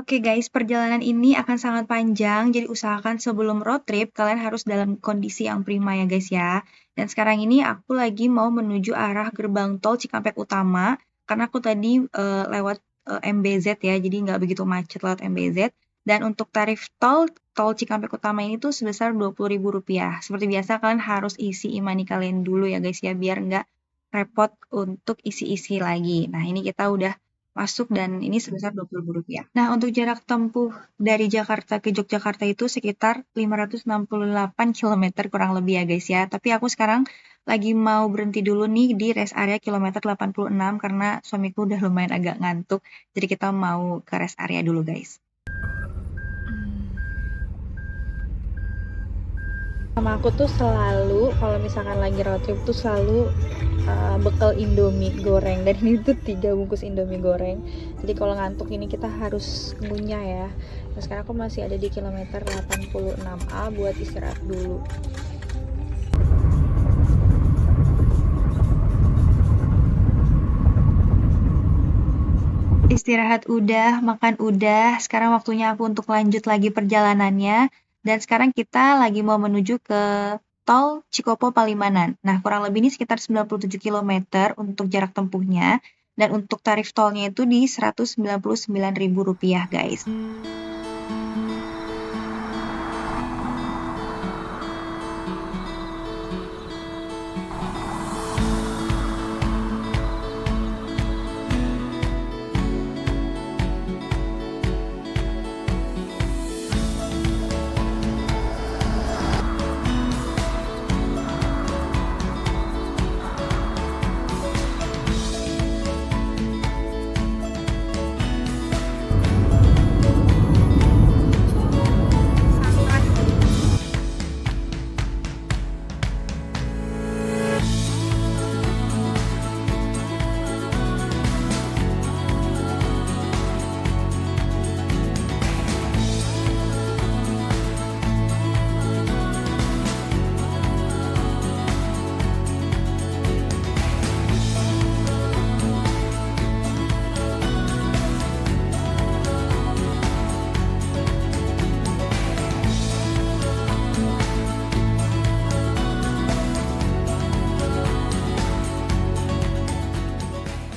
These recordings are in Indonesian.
Oke guys, perjalanan ini akan sangat panjang, jadi usahakan sebelum road trip kalian harus dalam kondisi yang prima ya guys ya. Dan sekarang ini aku lagi mau menuju arah gerbang tol Cikampek Utama, karena aku tadi lewat MBZ ya, jadi nggak begitu macet lewat MBZ. Dan untuk tarif tol Cikampek Utama ini tuh sebesar Rp20.000. Seperti biasa kalian harus isi e-money kalian dulu ya guys ya, biar nggak repot untuk isi-isi lagi. Nah ini kita udah masuk dan ini sebesar Rp20.000. Nah, untuk jarak tempuh dari Jakarta ke Yogyakarta itu sekitar 568 km kurang lebih ya guys ya. Tapi aku sekarang lagi mau berhenti dulu nih di rest area kilometer 86 karena suamiku udah lumayan agak ngantuk. Jadi kita mau ke rest area dulu guys. Sama aku tuh selalu kalau misalkan lagi road trip tuh selalu bekal Indomie goreng, dan ini tuh 3 bungkus Indomie goreng. Jadi kalau ngantuk ini kita harus ngunyah ya. Nah, sekarang aku masih ada di kilometer 86A buat istirahat dulu. Istirahat udah, makan udah, sekarang waktunya aku untuk lanjut lagi perjalanannya. Dan sekarang kita lagi mau menuju ke tol Cikopo Palimanan. Nah, kurang lebih ini sekitar 97 km untuk jarak tempuhnya. Dan untuk tarif tolnya itu di Rp199.000 guys.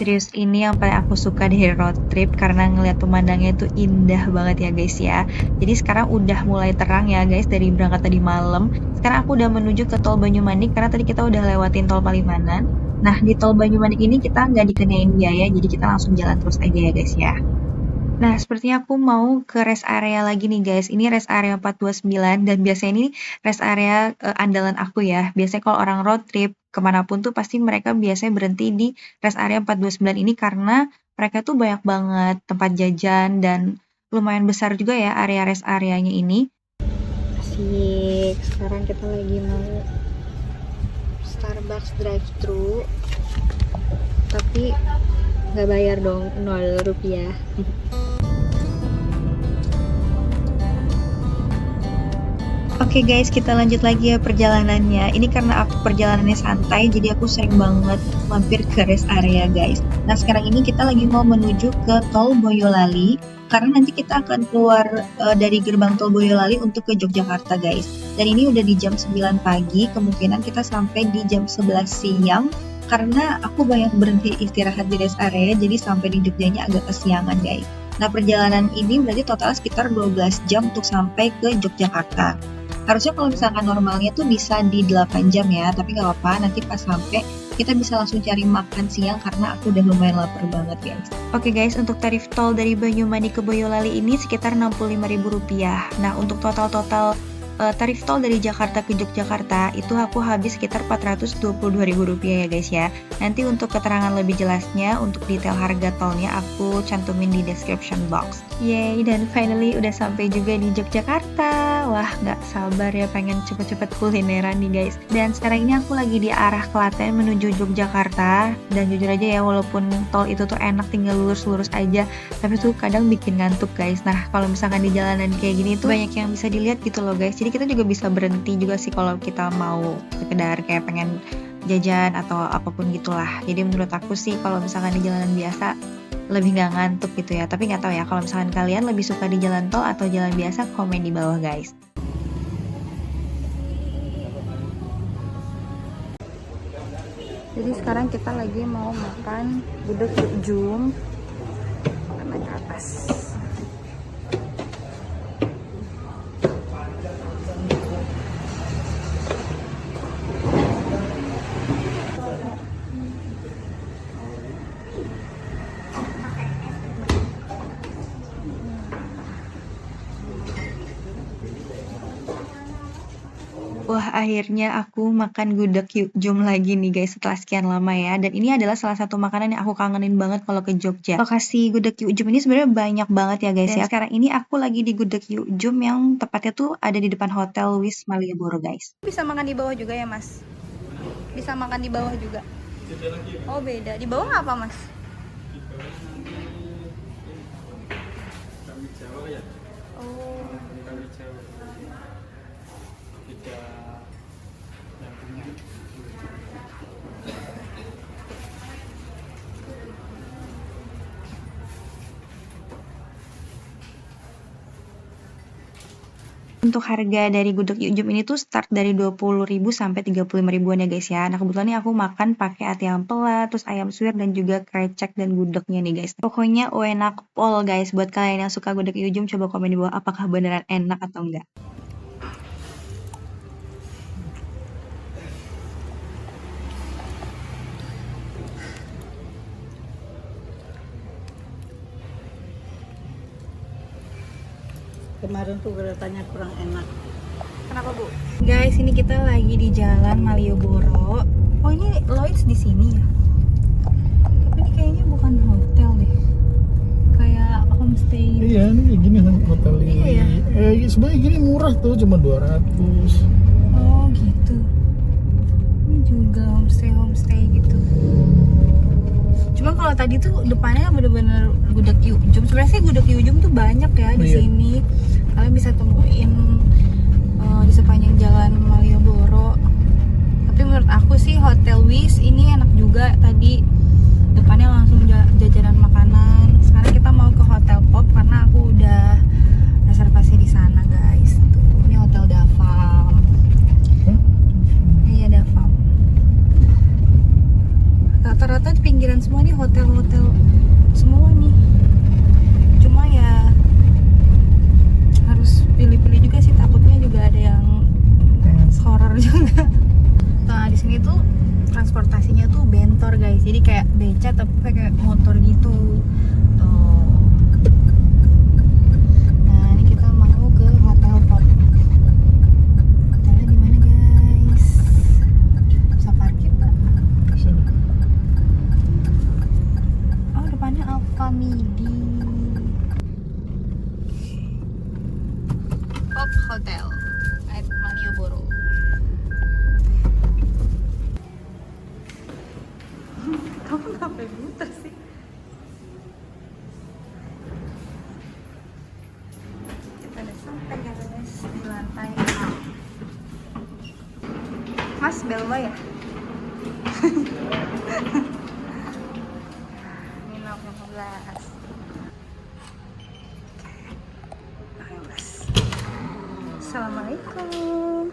Serius, ini yang paling aku suka dari road trip karena ngelihat pemandangannya itu indah banget ya guys ya. Jadi sekarang udah mulai terang ya guys dari berangkat tadi malam. Sekarang aku udah menuju ke tol Banyumanik karena tadi kita udah lewatin tol Palimanan. Nah, di tol Banyumanik ini kita nggak dikenain biaya, jadi kita langsung jalan terus aja ya guys ya. Nah, sepertinya aku mau ke rest area lagi nih guys. Ini rest area 429 dan biasanya ini rest area andalan aku ya. Biasanya kalau orang road trip kemanapun tuh pasti mereka biasanya berhenti di rest area 429 ini karena mereka tuh banyak banget tempat jajan dan lumayan besar juga ya area rest areanya ini. Asik, sekarang kita lagi mau Starbucks drive-thru, tapi nggak bayar dong, Rp0. Oke guys, kita lanjut lagi ya perjalanannya. Ini karena aku perjalanannya santai, jadi aku sering banget mampir ke rest area guys. Nah sekarang ini kita lagi mau menuju ke tol Boyolali, karena nanti kita akan keluar dari gerbang tol Boyolali untuk ke Yogyakarta guys. Dan ini udah di jam 9 pagi, kemungkinan kita sampai di jam 11 siang. Karena aku banyak berhenti istirahat di rest area, jadi sampai di Jogjanya agak kesiangan guys. Nah perjalanan ini berarti total sekitar 12 jam untuk sampai ke Yogyakarta. Harusnya kalau misalkan normalnya tuh bisa di 8 jam ya, tapi nggak apa-apa, nanti pas sampai kita bisa langsung cari makan siang karena aku udah lumayan lapar banget guys. Oke guys, untuk tarif tol dari Banyumanik ke Boyolali ini sekitar Rp65.000. Nah, untuk total tarif tol dari Jakarta ke Yogyakarta itu aku habis sekitar Rp422.000 ya guys ya. Nanti untuk keterangan lebih jelasnya, untuk detail harga tolnya aku cantumin di description box. Yeay, dan finally udah sampai juga di Yogyakarta. Wah, nggak sabar ya pengen cepet-cepet kulineran nih guys. Dan sekarang ini aku lagi di arah Klaten menuju Yogyakarta. Dan jujur aja ya, walaupun tol itu tuh enak tinggal lurus-lurus aja, tapi tuh kadang bikin ngantuk guys. Nah, kalau misalkan di jalanan kayak gini tuh banyak yang bisa dilihat gitu loh guys. Jadi kita juga bisa berhenti juga sih kalau kita mau sekedar kayak pengen jajan atau apapun gitulah. Jadi menurut aku sih kalau misalkan di jalanan biasa lebih nggak ngantuk gitu ya. Tapi nggak tahu ya, kalau misalkan kalian lebih suka di jalan tol atau jalan biasa, komen di bawah guys. Jadi sekarang kita lagi mau makan gudeg Yuk Jum. Kita naik ke atas. Wah, akhirnya aku makan gudeg Yuk Jum lagi nih guys setelah sekian lama ya. Dan ini adalah salah satu makanan yang aku kangenin banget kalau ke Jogja. Lokasi gudeg Yuk Jum ini sebenarnya banyak banget ya guys ya. Sekarang ini aku lagi di gudeg Yuk Jum yang tepatnya tuh ada di depan Hotel Wis Malioboro guys. Bisa makan di bawah juga ya Mas? Bisa makan di bawah juga? Oh beda. Di bawah apa Mas? Oh. Untuk harga dari gudeg Yuk Jum ini tuh start dari 20.000 sampai 35.000-an ya guys ya. Nah, kebetulan nih aku makan pakai ati ampela, terus ayam suwir dan juga krecek dan gudegnya nih guys. Pokoknya enak pol guys. Buat kalian yang suka gudeg Yuk Jum, coba komen di bawah apakah beneran enak atau enggak. Kemarin tuh keretanya kurang enak. Kenapa Bu? Guys, ini kita lagi di Jalan Malioboro. Oh ini Lloyds di sini ya? Tapi ini kayaknya bukan hotel deh. Kayak homestay gitu. Iya, ini gini hotel ini. Iya ya? Sebenarnya gini murah tuh, cuma 200. Oh gitu. Ini juga homestay gitu. Cuma kalau tadi tuh depannya bener-bener gudeg Yuk Jum. Sebenarnya sih gudeg Yuk Jum tuh banyak ya di Iya. sini. Kalian bisa temuin di sepanjang jalan Malioboro. Tapi menurut aku sih Hotel Wis ini enak juga. Tadi depannya langsung jajanan makanan. Sekarang kita mau ke Hotel Pop karena aku udah reservasi di sana guys. Tuh, ini Hotel Davam. Iya Davam. Rata-rata di pinggiran semua nih hotel-hotel semua nih. Cuma ya harus pilih-pilih juga sih, takutnya juga ada yang horor juga. Nah di sini tuh transportasinya tuh bentor guys, jadi kayak beca tapi kayak motor gitu. Tuh. Nah ini kita mau ke Hotel Pop. Hotelnya di mana guys? Bisa parkir nggak? Oh depannya Alfamidi. Pop Hotel at Malioboro. Kamu ngapain muter sih? Kita udah sampai guys di lantai 6. Mas Belma ya? Ini 16. Assalamualaikum.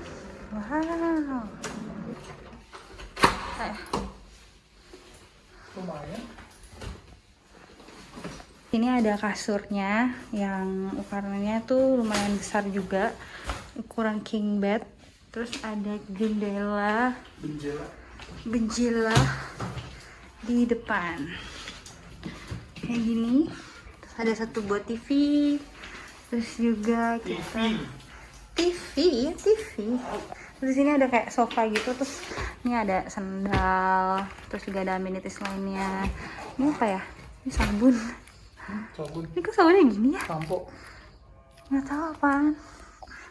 Wow. Lumayan. Ini ada kasurnya yang ukurannya tuh lumayan besar juga, ukuran king bed. Terus ada jendela, benjela di depan kayak gini. Terus ada satu buat TV. Terus juga kita TV. Terus sini ada kayak sofa gitu. Terus ini ada sendal. Terus juga ada amenities lainnya. Ini apa ya? Ini sabun. Sabun. Ini kok sabunnya gini ya? Sampo. Nggak tahu apaan.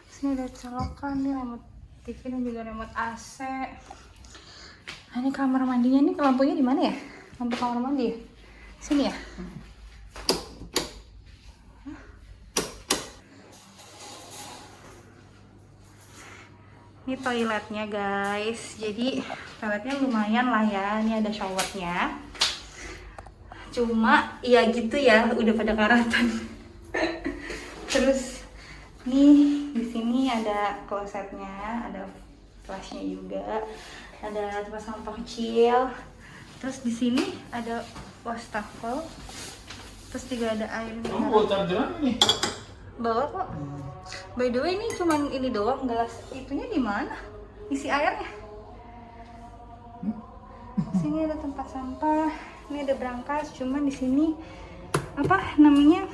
Sini ada colokan nih, remote TV dan juga remote AC. Nah, ini kamar mandinya nih, lampunya di mana ya? Lampu kamar mandi ya? Sini ya? Ini toiletnya guys. Jadi toiletnya lumayan lah ya. Ini ada showernya. Cuma ya gitu ya, udah pada karatan. Terus nih di sini ada klosetnya, ada flashnya juga, ada tempat sampah kecil. Terus di sini ada wastafel. Terus juga ada air Kamu mineral. bawa chargeran nih? Bawa kok. By the way ini cuman ini doang, gelas itunya di mana? Isi airnya. Sini ada tempat sampah. Ini ada brankas, cuman di sini apa namanya?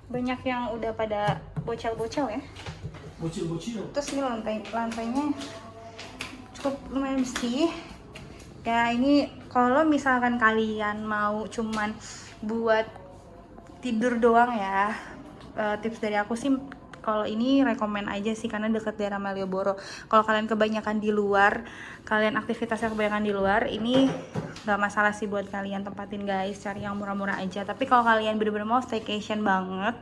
Banyak yang udah pada bocel-bocel ya. Bocil-bocil. Terus ini lantainya cukup lumayan bersih. Ya ini kalau misalkan kalian mau cuman buat tidur doang ya, tips dari aku sih kalau ini rekomen aja sih karena deket daerah Malioboro. Kalau kalian kebanyakan di luar, kalian aktivitasnya kebanyakan di luar, ini gak masalah sih buat kalian tempatin guys, cari yang murah-murah aja. Tapi kalau kalian bener-bener mau staycation banget,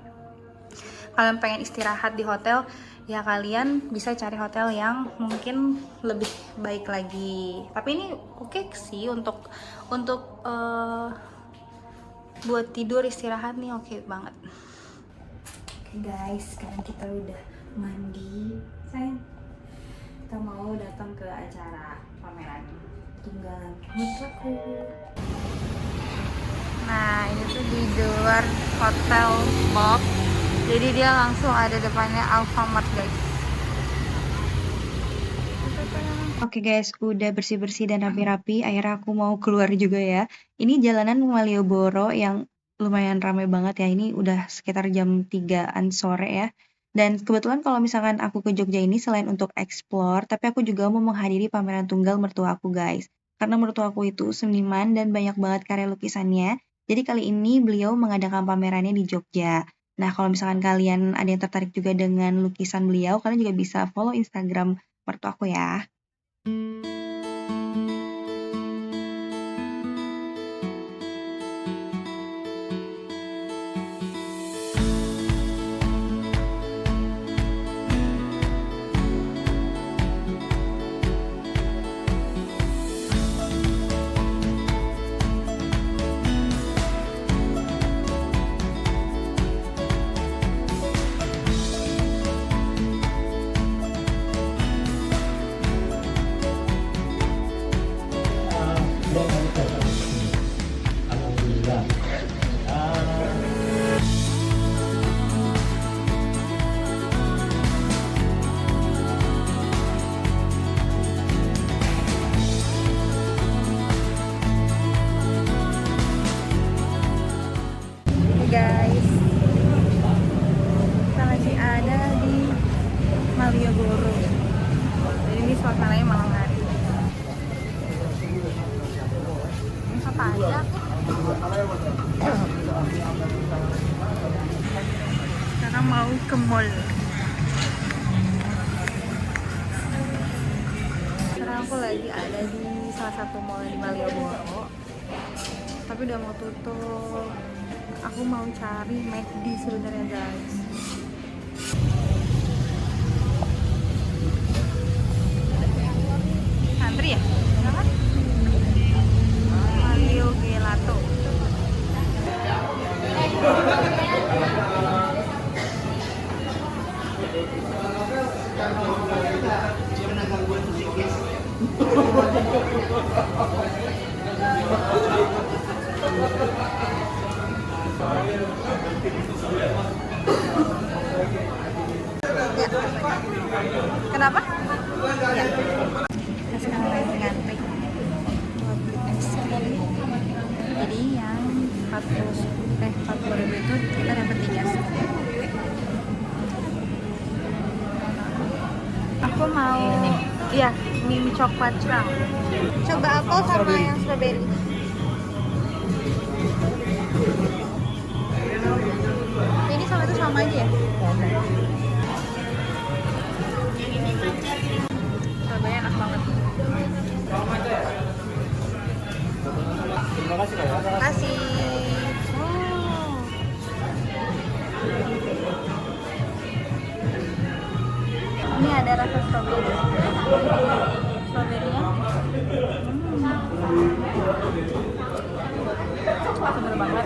kalian pengen istirahat di hotel, ya kalian bisa cari hotel yang mungkin lebih baik lagi. Tapi ini oke sih untuk buat tidur istirahat nih, oke banget. Oke guys, sekarang kita udah mandi, sayang. Kita mau datang ke acara pameran tunggal mutraku. Nah ini tuh di luar hotel Bob. Jadi dia langsung ada depannya Alfamart guys. Oke guys, udah bersih-bersih dan rapi-rapi, akhirnya aku mau keluar juga ya. Ini jalanan Malioboro yang lumayan ramai banget ya, ini udah sekitar jam 3-an sore ya. Dan kebetulan kalau misalkan aku ke Jogja ini selain untuk explore, tapi aku juga mau menghadiri pameran tunggal mertua aku guys. Karena mertua aku itu seniman dan banyak banget karya lukisannya, jadi kali ini beliau mengadakan pamerannya di Jogja. Nah kalau misalkan kalian ada yang tertarik juga dengan lukisan beliau, kalian juga bisa follow Instagram mertua aku ya. Alhamdulillah. Guys, kita lagi ada di Malioboro. Jadi ini suasananya malam hari. Ini apa aja? Sekarang mau ke mall. Sekarang aku lagi ada di salah satu mall di Malioboro, tapi udah mau tutup. Aku mau cari McD sebenarnya guys. Antri ya? Kenapa? Mario Gelato. Kenapa? Ya. Kita sekarang lagi ngantri buat beli es krim. Jadi yang 40.000 itu kita dapat 3 es krim. Aku mau ya mie coklat curang. Coba apel sama yang strawberry. Ini sama itu sama aja ya? Strawberry enak banget. Terima kasih Kak. Terima kasih. Oh. Ini ada rasa strawberry. Strawberry-nya. bener banget.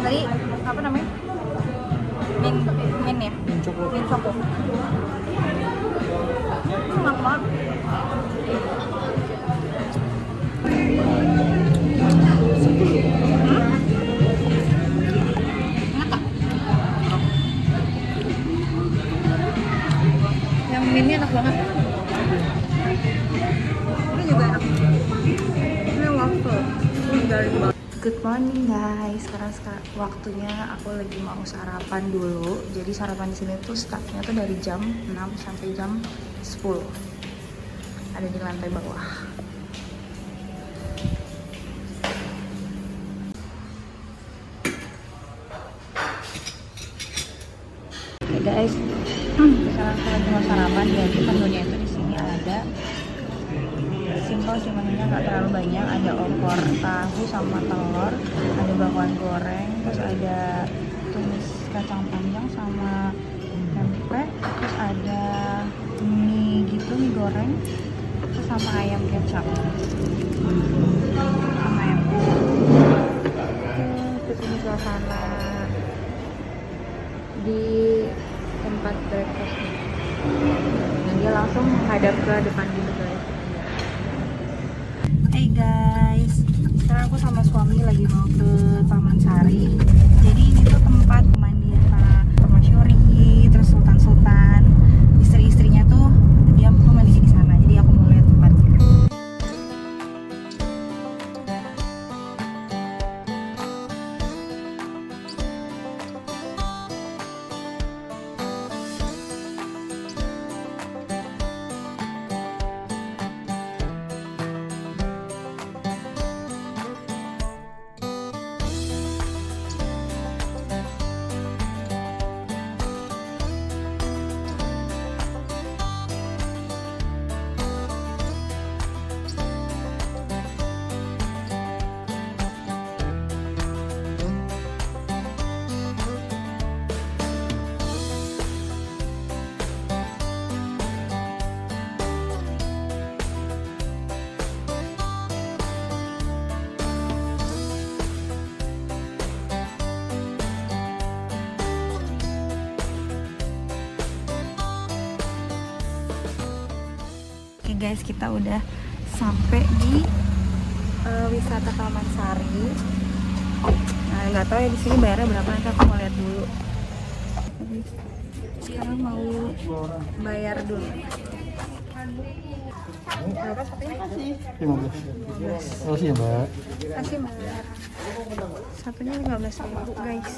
Tadi apa namanya? Min ya? Min choco. Enak banget. Yang minnya enak banget. Ini juga enak. Ini waffle. Ini garing banget. Good morning guys. Sekarang waktunya aku lagi mau sarapan dulu. Jadi sarapan di sini tuh startnya tuh dari jam 6 sampai jam 10. Ada di lantai bawah. Oke guys, sekarang saya lagi mau sarapan. Jadi menunya itu di sini ada simple sih, menunya nggak terlalu banyak. Ada opor tahu sama telur, ada bakwan goreng, terus ada tumis kacang panjang sama tempe, terus ada mie gitu, mie goreng, terus sama ayam kecap. Sama ayam kecap. Terus ini suasana di tempat breakfast. Dan dia langsung menghadap ke depan gitu guys. Hey guys, sekarang aku sama suami lagi mau ke Taman Sari. Jadi ini tuh tempat pemandian para permasyuri, terus sultan-sultan, istri-istrinya tuh dia tuh mandi di sana. Jadi aku mau lihat tempatnya. Oke guys, kita udah sampai di wisata Taman Sari. Nah, nggak tahu ya di sini bayarnya berapa, nanti aku mau lihat dulu. Sekarang mau bayar dulu. Berapa satunya? 15. Makasih ya mbak. Kasih mbak. Satunya 15.000 guys.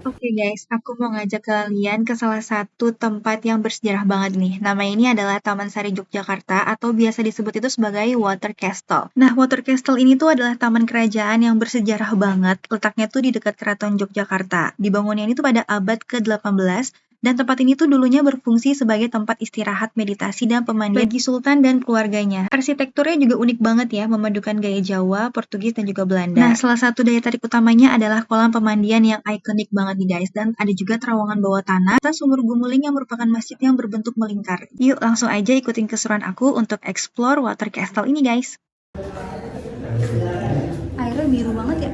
Oke guys, aku mau ngajak kalian ke salah satu tempat yang bersejarah banget nih. Nama ini adalah Taman Sari Yogyakarta atau biasa disebut itu sebagai Water Castle. Nah, Water Castle ini tuh adalah taman kerajaan yang bersejarah banget. Letaknya tuh di dekat Keraton Yogyakarta. Dibangunnya ini tuh pada abad ke-18. Dan tempat ini tuh dulunya berfungsi sebagai tempat istirahat, meditasi, dan pemandian bagi sultan dan keluarganya. Arsitekturnya juga unik banget ya, memadukan gaya Jawa, Portugis, dan juga Belanda. Nah, salah satu daya tarik utamanya adalah kolam pemandian yang ikonik banget nih guys, dan ada juga terowongan bawah tanah, serta sumur gumuling yang merupakan masjid yang berbentuk melingkar. Yuk, langsung aja ikutin keseruan aku untuk explore Water Castle ini guys. Airnya biru banget ya?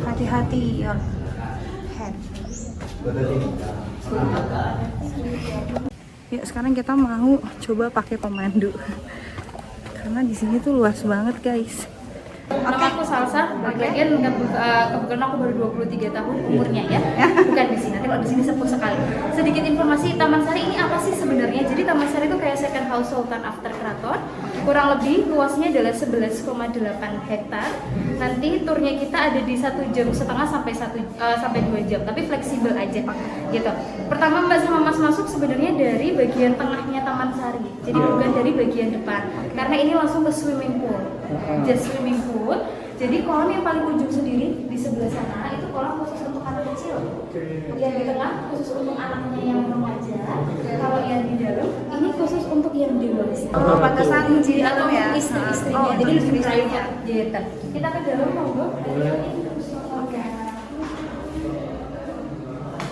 Hati-hati your head. Ya, sekarang kita mau coba pakai pemandu. Karena di sini tuh luas banget, guys. Nama aku Salsa, bagian kebetulan aku baru 23 tahun umurnya ya. Bukan di sini, nanti kalau di sini sepuh sekali. Sedikit informasi, Taman Sari ini apa sih sebenarnya? Jadi Taman Sari itu kayak second house Sultan after Keraton. Kurang lebih luasnya adalah 11,8 hektar. Nanti turnya kita ada di 1,5 jam sampai 2 jam, tapi fleksibel aja gitu. Pertama Mbak sama Mas masuk sebenarnya dari bagian tengahnya Taman Sari. Jadi bukan dari bagian depan. Karena ini langsung ke swimming pool. Just swimming pool. Jadi kolam yang paling ujung sendiri di sebelah sana itu kolam khusus untuk anak kecil. Yang di tengah khusus untuk anaknya yang remaja. Kalau yang di dalam ini khusus untuk yang dewasa. Oh, pantesan Jadi dalam atau ya. istri-istrinya. Oh, Jadi lebih istri-istrinya. private gitu. Kita ke dalam monggo. Oke.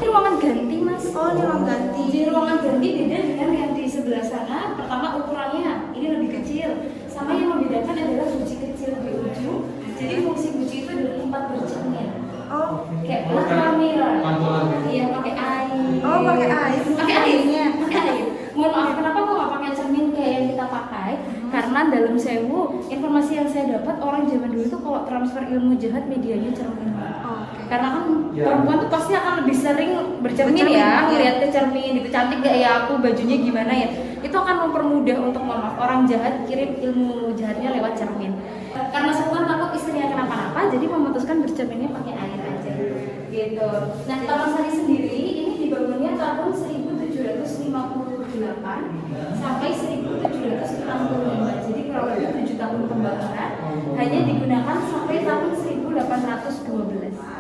Ini ruangan ganti mas. Oh, ini ruang ganti. Jadi ruangan ganti beda dengan yang di sebelah sana. Pertama ukurannya ini lebih kecil. Sama yang membedakan adalah guci kecil di ujung. Jadi fungsi guci itu adalah tempat bercermin. Oh, Kayak plasma mirror. Iya pakai air. oh pakai air. Pakai airnya. Pakai air. Mohon maaf kenapa kok nggak pakai cermin kayak yang kita pakai? Karena dalam sewu informasi yang saya dapat orang zaman dulu itu kalau transfer ilmu jahat medianya cermin. Karena kan perempuan tuh pasti akan lebih sering bercermin ya, melihat ke cermin itu cantik gak ya aku, bajunya gimana ya, itu akan mempermudah untuk orang jahat kirim ilmu jahatnya lewat cermin. Karena sebuah takut istrinya kenapa-napa, jadi memutuskan bercerminnya pakai air aja gitu. Nah Taman Sari sendiri ini dibangunnya tahun 1758 sampai 1765, jadi kurang lebih 7 tahun pembangunan, hanya digunakan sampai tahun 1812.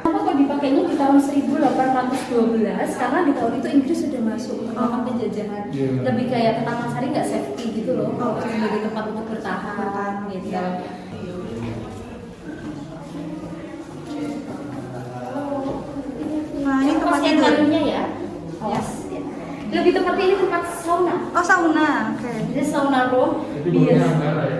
Kenapa kok dipakainya di tahun 1812? Karena di tahun itu Inggris sudah masuk melakukan penjajahan. Lebih kayak ke Taman Sari nggak safety gitu loh, sebagai tempat untuk bertahan gitu. Nah, ini tempat Pas yang tidur. kalunya ya. Yes. Lebih tepatnya ini tempat sauna. Oh, sauna. Oke. Jadi sauna room.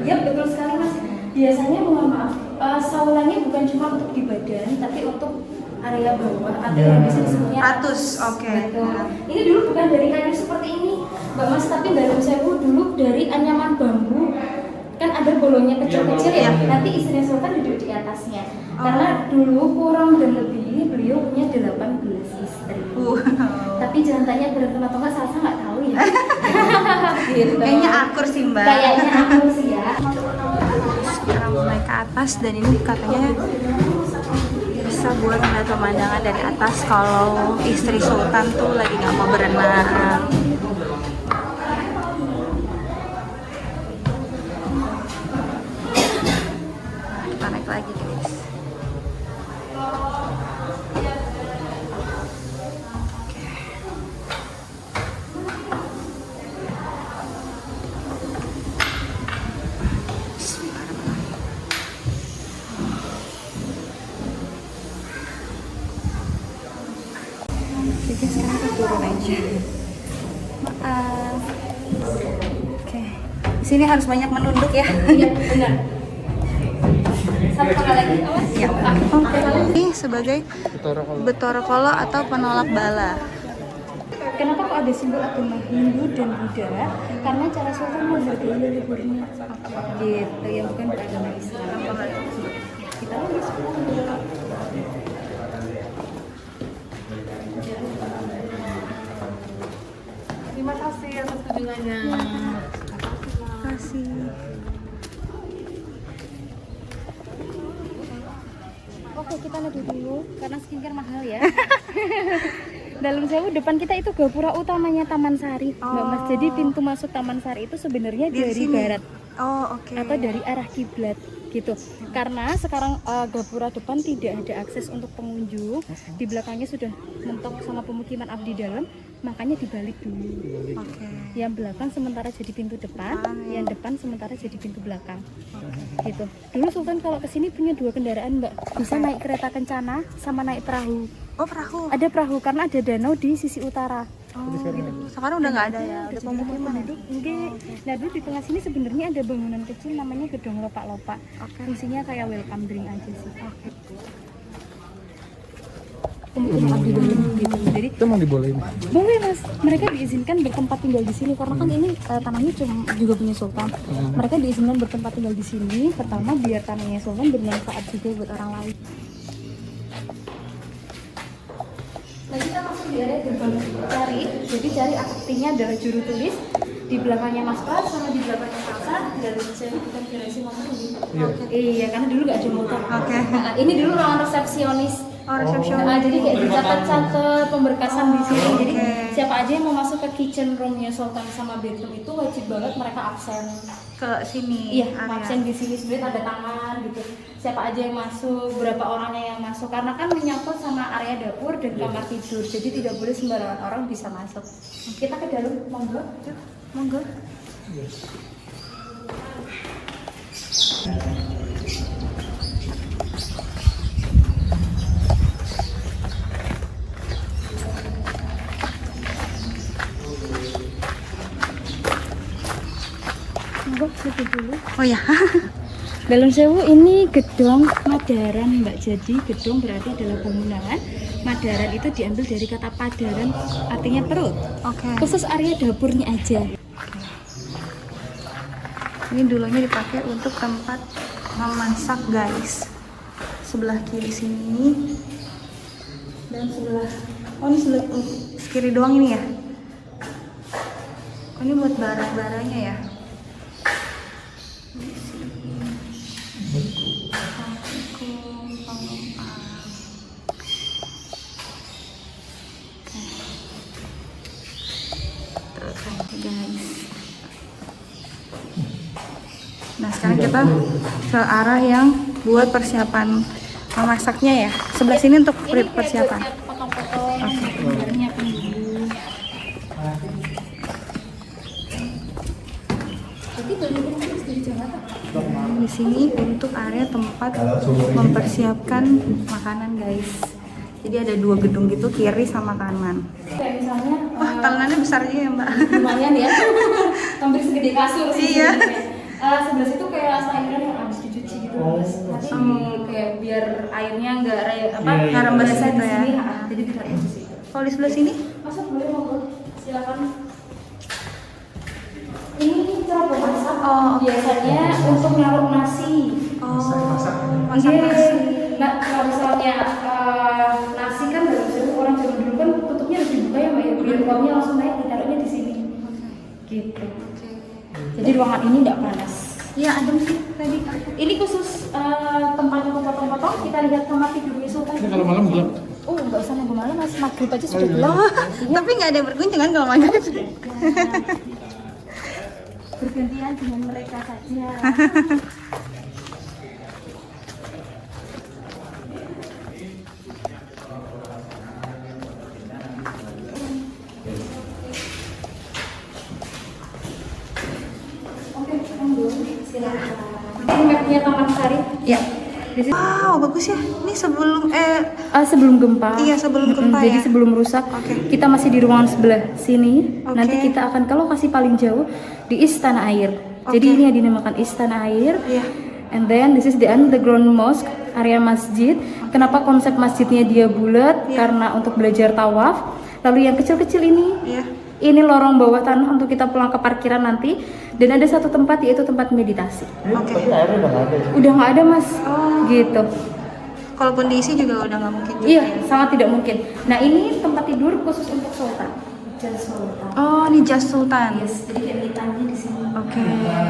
Iya betul sekali mas. Biasanya mohon maaf, saunanya bukan cuma untuk di badan, tapi untuk area bawah atau yang bisa disebutnya Ratus, oke. Betul. Ini dulu bukan dari kayu seperti ini, Mbak Mas, tapi dalam sewu dulu dari anyaman bambu. Kan ada bolongnya kecil-kecil ya. Nanti istrinya sultan duduk di atasnya. Karena dulu kurang dan lebih beliau punya 18 istri. Tapi jangan tanya berantem atau enggak, Salsa nggak tahu ya. Gitu. Kayaknya akur sih mbak. Kayaknya aku sih ya. Sekarang naik ke atas dan ini katanya bisa buat melihat pemandangan dari atas kalau istri sultan tuh lagi nggak mau berenang. Kita naik lagi guys. Jadi sekarang kita turun aja. Maaf. Oke. Di sini harus banyak menunduk ya. Iya, benar. Satu kali lagi, awas. Ya. Oke. Ini sebagai Betara Kala atau penolak bala. Kenapa kok ada simbol agama Hindu dan Buddha? Karena cara sultan menghargai leluhurnya. Gitu, yang bukan beragama Islam. Kita lagi Terima kasih atas kunjungannya. Terima kasih. Oke, kita neduh dulu karena skincare mahal ya. Dalam sewu depan kita itu gapura utamanya Taman Sari, Mbak Mas. Jadi pintu masuk Taman Sari itu sebenarnya dari sini? barat Oh, oke. atau dari arah kiblat gitu. Karena sekarang gapura depan tidak ada akses untuk pengunjung. Di belakangnya sudah mentok sama pemukiman abdi dalam, makanya dibalik dulu. Oke. Yang belakang sementara jadi pintu depan, yang depan sementara jadi pintu belakang. Gitu. Dulu Sultan kalau kesini punya 2 kendaraan, Mbak. Bisa naik kereta kencana sama naik perahu. Oh, perahu. Ada perahu karena ada danau di sisi utara. Oh, gitu. Sekarang udah nggak ada ya. Udah pemukiman ya. Enggak. Nah dulu di tengah sini sebenarnya ada bangunan kecil namanya Gedung Lopak-Lopak. Fungsinya kayak welcome drink aja sih. Pemukiman abdi dalam gitu. Jadi Itu emang dibolehin. boleh mas, mereka diizinkan bertempat tinggal di sini karena kan ini tanahnya cuma juga punya sultan. Mereka diizinkan bertempat tinggal di sini. Pertama biar tanahnya sultan bermanfaat juga buat orang lain. Nah kita masuk di area gerbang cari. Jadi cari artinya adalah juru tulis. Di belakangnya Mas Pras sama di belakangnya Salsa dari saya bukan generasi motor gitu. Iya, karena dulu nggak ada motor. Oke. Nah, ini dulu ruangan resepsionis Oh, resepsionis. Nah, jadi kayak dicatat-catat pemberkasan di sini. Jadi Oke. siapa aja yang mau masuk ke kitchen roomnya Sultan sama bedroom itu wajib banget mereka absen. Ke sini. Iya, absen di sini sebenarnya ada tangan gitu. Siapa aja yang masuk, berapa orangnya yang masuk, karena kan menyangkut sama area dapur dan kamar tidur. Jadi tidak boleh sembarangan orang bisa masuk. Kita ke dalam, monggo. Monggo. Monggo, situ dulu. Oh ya. Dalam Sewu ini gedung Madaran, Mbak. Jadi gedung berarti adalah bangunan. Madaran itu diambil dari kata padaran, artinya perut. Oke. Khusus area dapurnya aja. Ini dulunya dipakai untuk tempat memasak, guys. Sebelah kiri sini dan sebelah. Oh, ini sebelah kiri doang ini ya. Oh, ini buat bara-baranya ya. Guys. Nah, sekarang kita ke arah yang buat persiapan memasaknya ya. Sebelah sini untuk persiapan. Potong-potong, nyiapin dulu. Jadi banyak yang dari Jakarta. Di sini untuk area tempat mempersiapkan makanan, guys. Jadi ada 2 gedung gitu, kiri sama kanan. Kayak misalnya, Wah, tangannya besar juga ya, Mbak. lumayan ya, hampir segede kasur sih. Iya. Sebenarnya. Sebelah situ kayak sayuran yang habis dicuci gitu, Mas. Nanti kayak biar airnya nggak Nggak rembes berasa gitu di ya. sini, jadi tidak di situ. Kalau di sebelah sini? Masuk boleh, monggo. Silakan. Ini cara memasak. Oh, Biasanya untuk naruh nasi. masak Iya. nasi. Nah, kalau misalnya nasi kan dalam satu orang zaman dulu kan tutupnya harus dibuka ya, Mbak, ya, biar uapnya langsung naik, ditaruhnya di sini. Gitu. Jadi ruangan ini tidak panas. Iya, adem sih tadi. Ini khusus tempat untuk potong-potong. Kita lihat kamar tidurnya Sultan. Ini kalau malam gelap. Oh, nggak usah nunggu malam, Mas. Maghrib aja sudah gelap. Tapi nggak ada yang berkunjung kan kalau maghrib? Bergantian dengan mereka saja. Oke, monggo. Silakan. Ini mapnya Taman Sari. Ya. Di situ. Wow, bagus ya. Ini sebelum Sebelum gempa. Iya, sebelum gempa Jadi ya. sebelum rusak. Oke. Kita masih di ruangan sebelah sini. Oke. Nanti kita akan ke lokasi paling jauh di Istana Air. Jadi Oke. ini yang dinamakan Istana Air. Iya. And then this is the underground mosque, area masjid. Kenapa konsep masjidnya dia bulat? Iya. Karena untuk belajar tawaf. Lalu yang kecil-kecil Iya. ini lorong bawah tanah untuk kita pulang ke parkiran nanti. Dan ada satu tempat yaitu tempat meditasi. Oke. Tapi airnya udah nggak ada. Udah nggak ada, Mas. Oh. Gitu. Kalaupun diisi juga udah nggak mungkin juga. Iya, sangat tidak mungkin. Nah, ini tempat tidur khusus untuk Sultan. Jas Sultan. Oh, ini Jas Sultan. Yes, jadi kayak militannya di sini. Oke.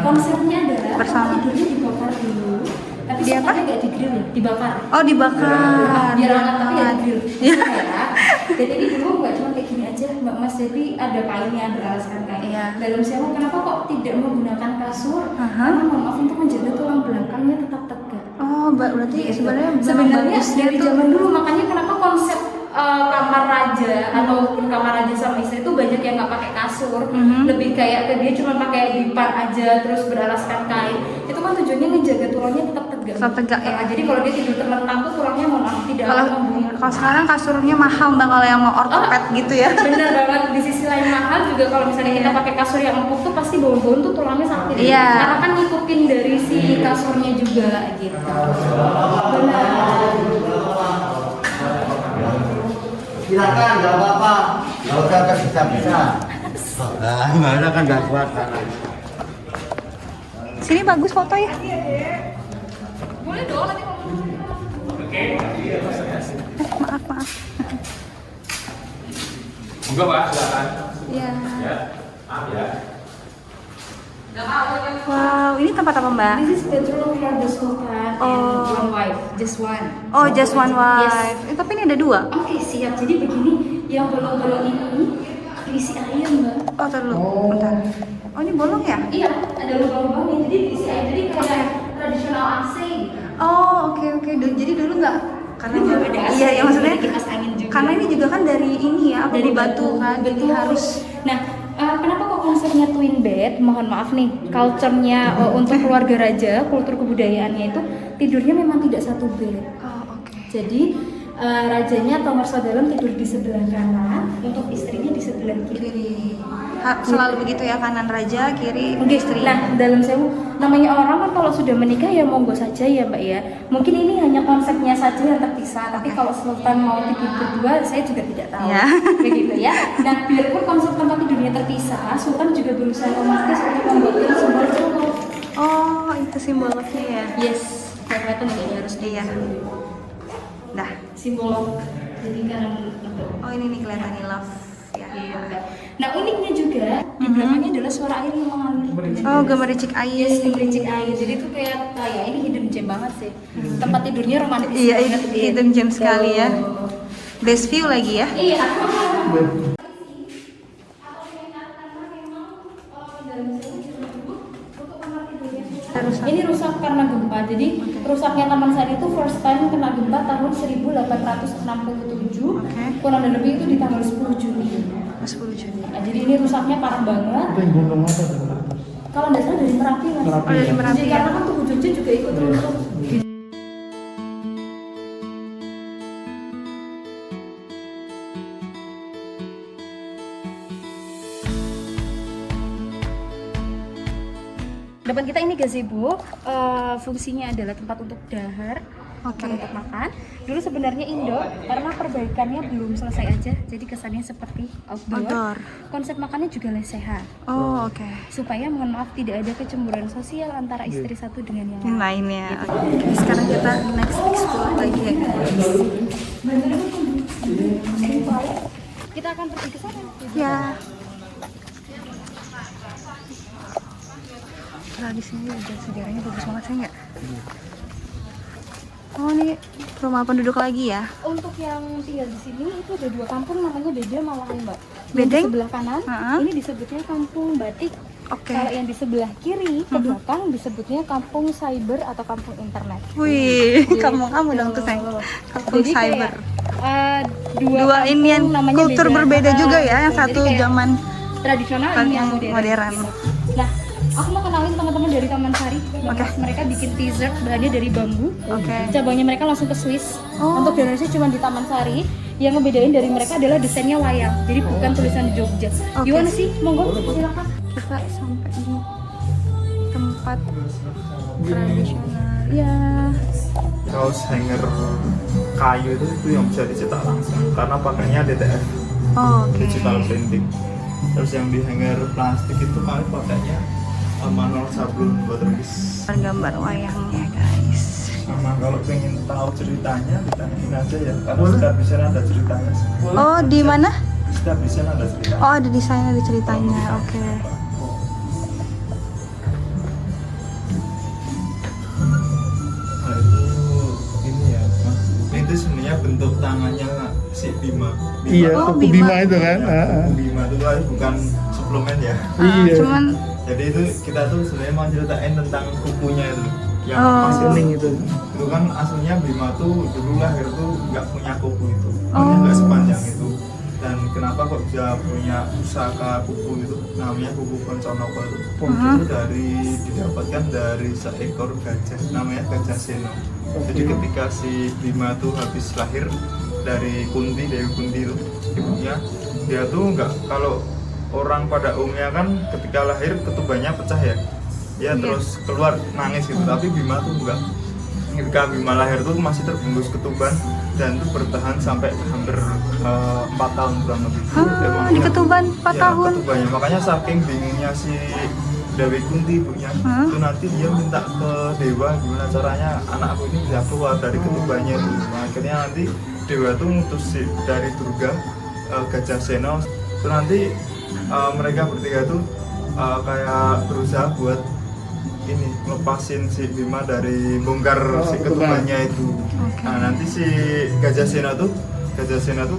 Konsepnya adalah Bersama. tempat tidurnya dibakar dulu. Tapi Di apa? Sultannya nggak digrill, ya, dibakar. Oh, dibakar. Biar hangat tapi ya digrill. Iya. Ya. Jadi ini dulu nggak cuma kayak gini aja, Mbak Mas. Jadi ada kainnya, ada alaskan kain. Iya. Dalam sewa kenapa kok tidak menggunakan kasur? Aha. Karena mohon maaf untuk menjaga tulang belakangnya tetap tegak. Oh, berarti sebenarnya Sebenarnya bagusnya dari tuh. zaman dulu, makanya kenapa konsep kamar raja ataupun kamar raja sama istri itu banyak yang nggak pakai kasur, lebih kayak dia cuma pakai dipan aja terus beralaskan kain. Itu kan tujuannya menjaga tulangnya tetap tegak. Tetap tegak, ya. Nah, jadi kalau dia tidur terlentang tuh tulangnya mohon maaf tidak Kalau akan membunuh. kalau sekarang kasurnya mahal Mbak, kalau yang mau ortoped gitu ya. Bener banget. Di sisi lain mahal juga kalau misalnya kita pakai kasur yang empuk tuh pasti bau-bau tuh tulangnya sakit. Iya. Karena kan ngikutin dari si kasurnya juga gitu. Benar. Silakan, nggak apa-apa. Nggak usah terpisah-pisah. Nah, gimana kan nggak kuat kan? Sini bagus foto ya. Boleh dong nanti Maaf. Enggak, Pak, silakan. Iya. Ya. Maaf ya. Wow, ini tempat apa Mbak? This is bedroom for the sultan and one wife, just one. Oh, just one Yes. wife. Tapi ini ada 2. Oke, siap. Jadi begini, yang bolong-bolong ini diisi air, Mbak. Oh, terlalu. Bentar. Oh, ini bolong ya? Iya, ada lubang-lubangnya. Jadi diisi air. Jadi kayak tradisional AC gitu. Oh, oke. Jadi dulu nggak karena Dulu ada AC, iya, ya maksudnya jadi kipas angin juga. karena ini juga kan dari ini ya, apa Dari batu kan, jadi betul. harus. Nah, kenapa kok konsepnya twin bed? Mohon maaf nih, culture-nya untuk keluarga raja, kultur kebudayaannya itu tidurnya memang tidak satu bed. Oh, oke. Jadi rajanya atau Marsa dalam tidur di sebelah kanan, untuk istrinya di sebelah kiri. Selalu begitu ya, kanan raja, kiri Oke, istri. nah dalam sewu namanya orang kan kalau sudah menikah ya monggo saja ya Mbak ya. Mungkin ini hanya konsepnya saja yang terpisah, tapi kalau sultan mau tidur berdua saya juga tidak tahu. Ya. Begitu ya. Nah, biarpun konsep tempat tidurnya terpisah, sultan juga berusaha memastikan untuk membuatkan simbol colok. Oh, itu simbolnya ya. Yes, kelihatan ini harus Iya. Dah. simbol. Jadi kan Oh, ini nih kelihatan nih love. Ya. Iya, Mbak. Nah, uniknya juga di belakangnya adalah suara air yang mengalir. Oh, gemericik air. Yes, gemericik air. Jadi itu kayak ini hidden gem banget sih. Tempat tidurnya romantis. Iya, banget, hidden gem sekali ya. Best view lagi ya. Iya. Ini rusak karena gempa. Jadi rusaknya Taman Sari itu first time kena gempa tahun 1867. Oke. Kurang lebih itu di tanggal 10 Juni. 10 Juni. Nah, jadi ini rusaknya parah banget. Itu yang gunung apa tuh? Kalau nggak salah dari Merapi mas. Merapi, Oh, dari ya. Merapi Jadi ya. karena kan tubuh Jogja juga ikut runtuh. Depan kita ini gazebo, fungsinya adalah tempat untuk dahar, Oke. tempat untuk makan. Dulu sebenarnya indoor, karena perbaikannya belum selesai aja, jadi kesannya seperti outdoor. Outdoor. Konsep makannya juga lesehan, Oh, oke. supaya mohon maaf tidak ada kecemburuan sosial antara istri satu dengan yang Yang lain. lainnya. Oke. Sekarang kita next explore lagi ya guys. Kita akan pergi ke sana. Ya. Nah, di sini udah sejarahnya bagus banget sih nggak? Oh, ini rumah penduduk lagi ya? Untuk yang tinggal di sini itu ada 2 kampung namanya beda malahan Mbak. Yang Bedeng? di sebelah kanan ini disebutnya kampung batik. Oke. Kalau yang di sebelah kiri ke belakang disebutnya kampung cyber atau kampung internet. Wih, Gitu. kamu dong tuh sayang. Kampung Jadi kayak, cyber. dua Dua ini yang namanya kultur beda. berbeda juga ya, yang Jadi satu kayak zaman tradisional, ini yang modern. modern. Nah, aku mau kenalin teman-teman dari Taman Sari. Mereka bikin t-shirt bahannya dari bambu. Oke. Cabangnya mereka langsung ke Swiss. Oh. Untuk donasi cuma di Taman Sari. Yang ngebedain dari mereka adalah desainnya wayang. Jadi bukan tulisan Jogja. Oke. Gimana sih? Monggo silakan. Kita sampai di tempat tradisional. Ya. Kaos hanger kayu itu yang bisa dicetak langsung karena pakainya DTF, Oh, oke. digital printing. Terus yang di hanger plastik itu kali pakainya manual sablon waterpiece. Gambar wayangnya guys. Sama kalau pengen tahu ceritanya ditanyain aja ya, karena setiap desain ada ceritanya. Oh, di mana? Setiap desain ada ceritanya. Oh, ada desainnya, ada ceritanya. Oke. Nah itu ini ya mas, itu sebenarnya bentuk tangannya si Bima. Iya, Oh, kuku Bima. Bima itu kan. Bima itu kan bukan suplemen ya. Iya. Cuman Jadi itu kita tuh sebenarnya mau ceritain tentang kukunya itu yang Oh. masih Kuning itu. itu kan aslinya Bima tuh dulu lahir tuh nggak punya kuku itu, Oh. nggak sepanjang itu. Dan kenapa kok bisa punya pusaka kuku itu namanya kuku Ponconoko itu? Itu didapatkan dari seekor gajah namanya Gajah Seno. Jadi ketika si Bima tuh habis lahir dari Kunti, Dewi Kunti itu ibunya, dia tuh nggak, kalau orang pada umumnya kan ketika lahir ketubannya pecah ya, dia terus keluar nangis gitu, tapi Bima tuh enggak. Ketika Bima lahir tuh masih terbungkus ketuban dan itu bertahan sampai hampir 4 tahun kurang lebih. di ketuban 4 Ya, tahun. ketubannya. Makanya saking bingungnya si Dewi Kunti ibunya, itu nanti dia minta ke dewa gimana caranya anakku ini bisa keluar dari ketubannya itu. Nah, akhirnya nanti dewa tuh ngutus dari Durga, Gajah Seno, itu nanti mereka bertiga tuh kayak berusaha buat ini ngelepasin si Bima dari bongkar si ketubannya itu. Nah nanti si Gajah Sena tuh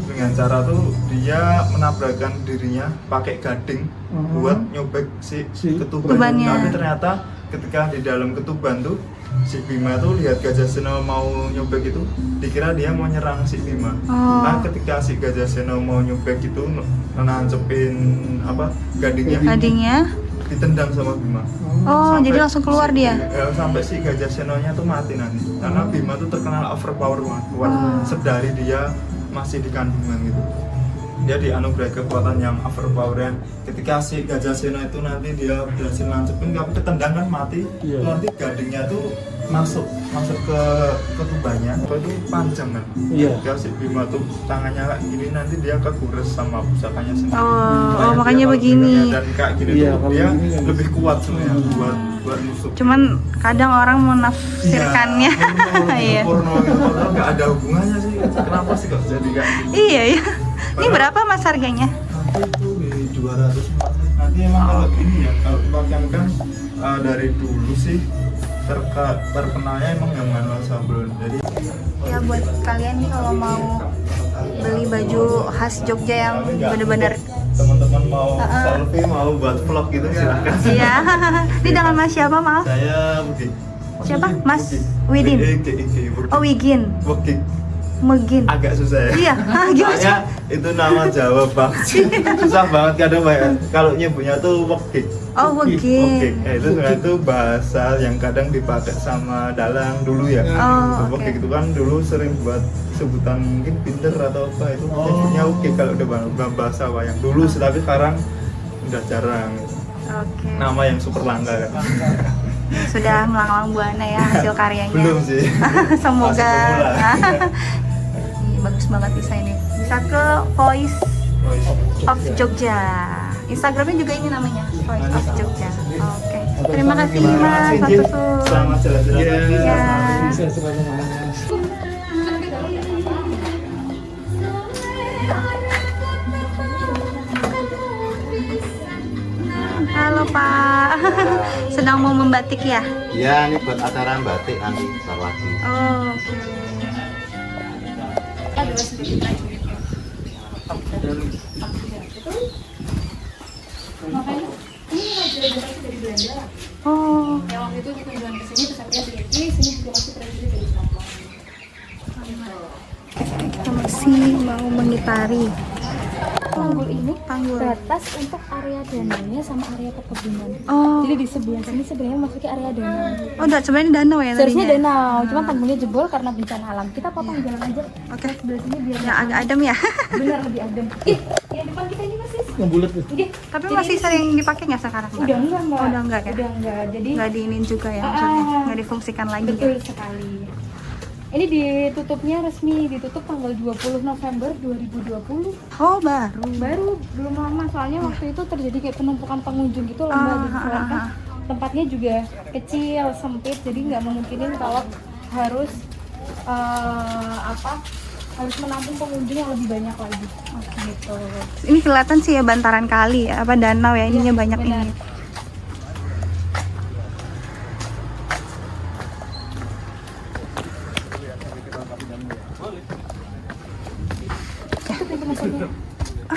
dengan cara tuh dia menabrakkan dirinya pakai gading buat nyobek si ketubannya. Tapi ternyata ketika di dalam ketuban tuh si Bima tuh lihat Gajah Sena mau nyobek itu, dikira dia mau nyerang si Bima. Nah ketika si Gajah Sena mau nyobek itu nancepin apa gadingnya ditendang sama Bima. Jadi langsung keluar dia. Sampai si Gajah Senonya tuh mati nanti. Karena Bima tuh terkenal overpower banget, kuat sedari dia masih di kandungan gitu. Dia dianugerahi kekuatan yang overpower. Ketika si Gajah Sena itu nanti dia berhasil nancepin, tapi ketendang kan mati. Nanti gadingnya tuh masuk ke ketubannya. Itu panjang kan. Ketika si Bima tuh tangannya kayak gini, nanti dia kegores sama pusakanya sendiri. Makanya begini. Dan kayak gini tuh dia lebih kuat sebenarnya buat musuh. Cuman kadang orang menafsirkannya. Iya. Porno gitu, nggak ada hubungannya sih. Kenapa sih kok jadi kayak gitu? Iya. Ini berapa Mas harganya? Nanti itu di 200. Nanti emang kalau ini ya, kalau pakaian kan dari dulu sih terkenalnya emang yang manual sablon. Jadi ya buat kalian nih kalau mau beli baju khas Jogja yang bener-bener teman-teman mau selfie, mau buat vlog gitu silakan. Iya. Ini dengan Mas siapa, maaf? Saya Bugi. Siapa? Mas Widin. Wigin. Bugi. Megin. Agak susah ya. Iya. Gimana? Soalnya itu nama Jawa banget. Susah banget kadang Mbak. Kalau nyebutnya tuh Wegik. Wegik. Itu sebenarnya tuh bahasa yang kadang dipakai sama dalang dulu ya. Wegik itu kan dulu sering buat sebutan mungkin pinter atau apa, itu nyebutnya Wegik kalau udah bahasa wayang dulu, tapi sekarang udah jarang. Nama yang super langka kan. Sudah melanglang buana ya hasil karyanya. Belum sih. Semoga. Bagus banget desainnya. Bisa ke Voice of Jogja. Instagramnya juga ini namanya, Voice of Jogja. Oke. Terima kasih Mas. Selamat jalan-jalan. Ya. Bisa selalu Mas. Halo Pak. Sedang mau membatik ya? Iya, ini buat acara batik nanti Sarwaji. Oke. Yang waktu itu kunjungan ke sini terus akhirnya beli sini juga masih terdiri dari sampah. Kita masih mau mengitari Panggul ini Panggul. batas untuk area danaunya sama area perkebunan. Jadi di sebelah sini sebenarnya masuknya area danau. Sebenarnya danau ya Seharusnya tadinya? danau, cuma tanggulnya jebol karena bencana alam. Kita potong jalan aja. Oke. Sebelah sini biar Yang agak adem ya? benar lebih adem. Yang depan kita ini masih. Yang bulat tuh. Tapi masih sering dipakai nggak sekarang? Mbak? Udah enggak, Mbak. Udah enggak ya? Udah enggak. Jadi Nggak diinin juga ya maksudnya? Nggak difungsikan lagi betul ya? sekali. Ini ditutupnya resmi ditutup tanggal 20 November 2020. Oh baru? Baru belum lama, soalnya waktu itu terjadi kayak penumpukan pengunjung gitu loh Mbak. Dikeluarkan. Tempatnya juga kecil, sempit, jadi nggak memungkinin kalau harus harus menampung pengunjung yang lebih banyak lagi. Gitu. Ini kelihatan sih ya bantaran kali ya, apa danau ya, ininya banyak benar. ini.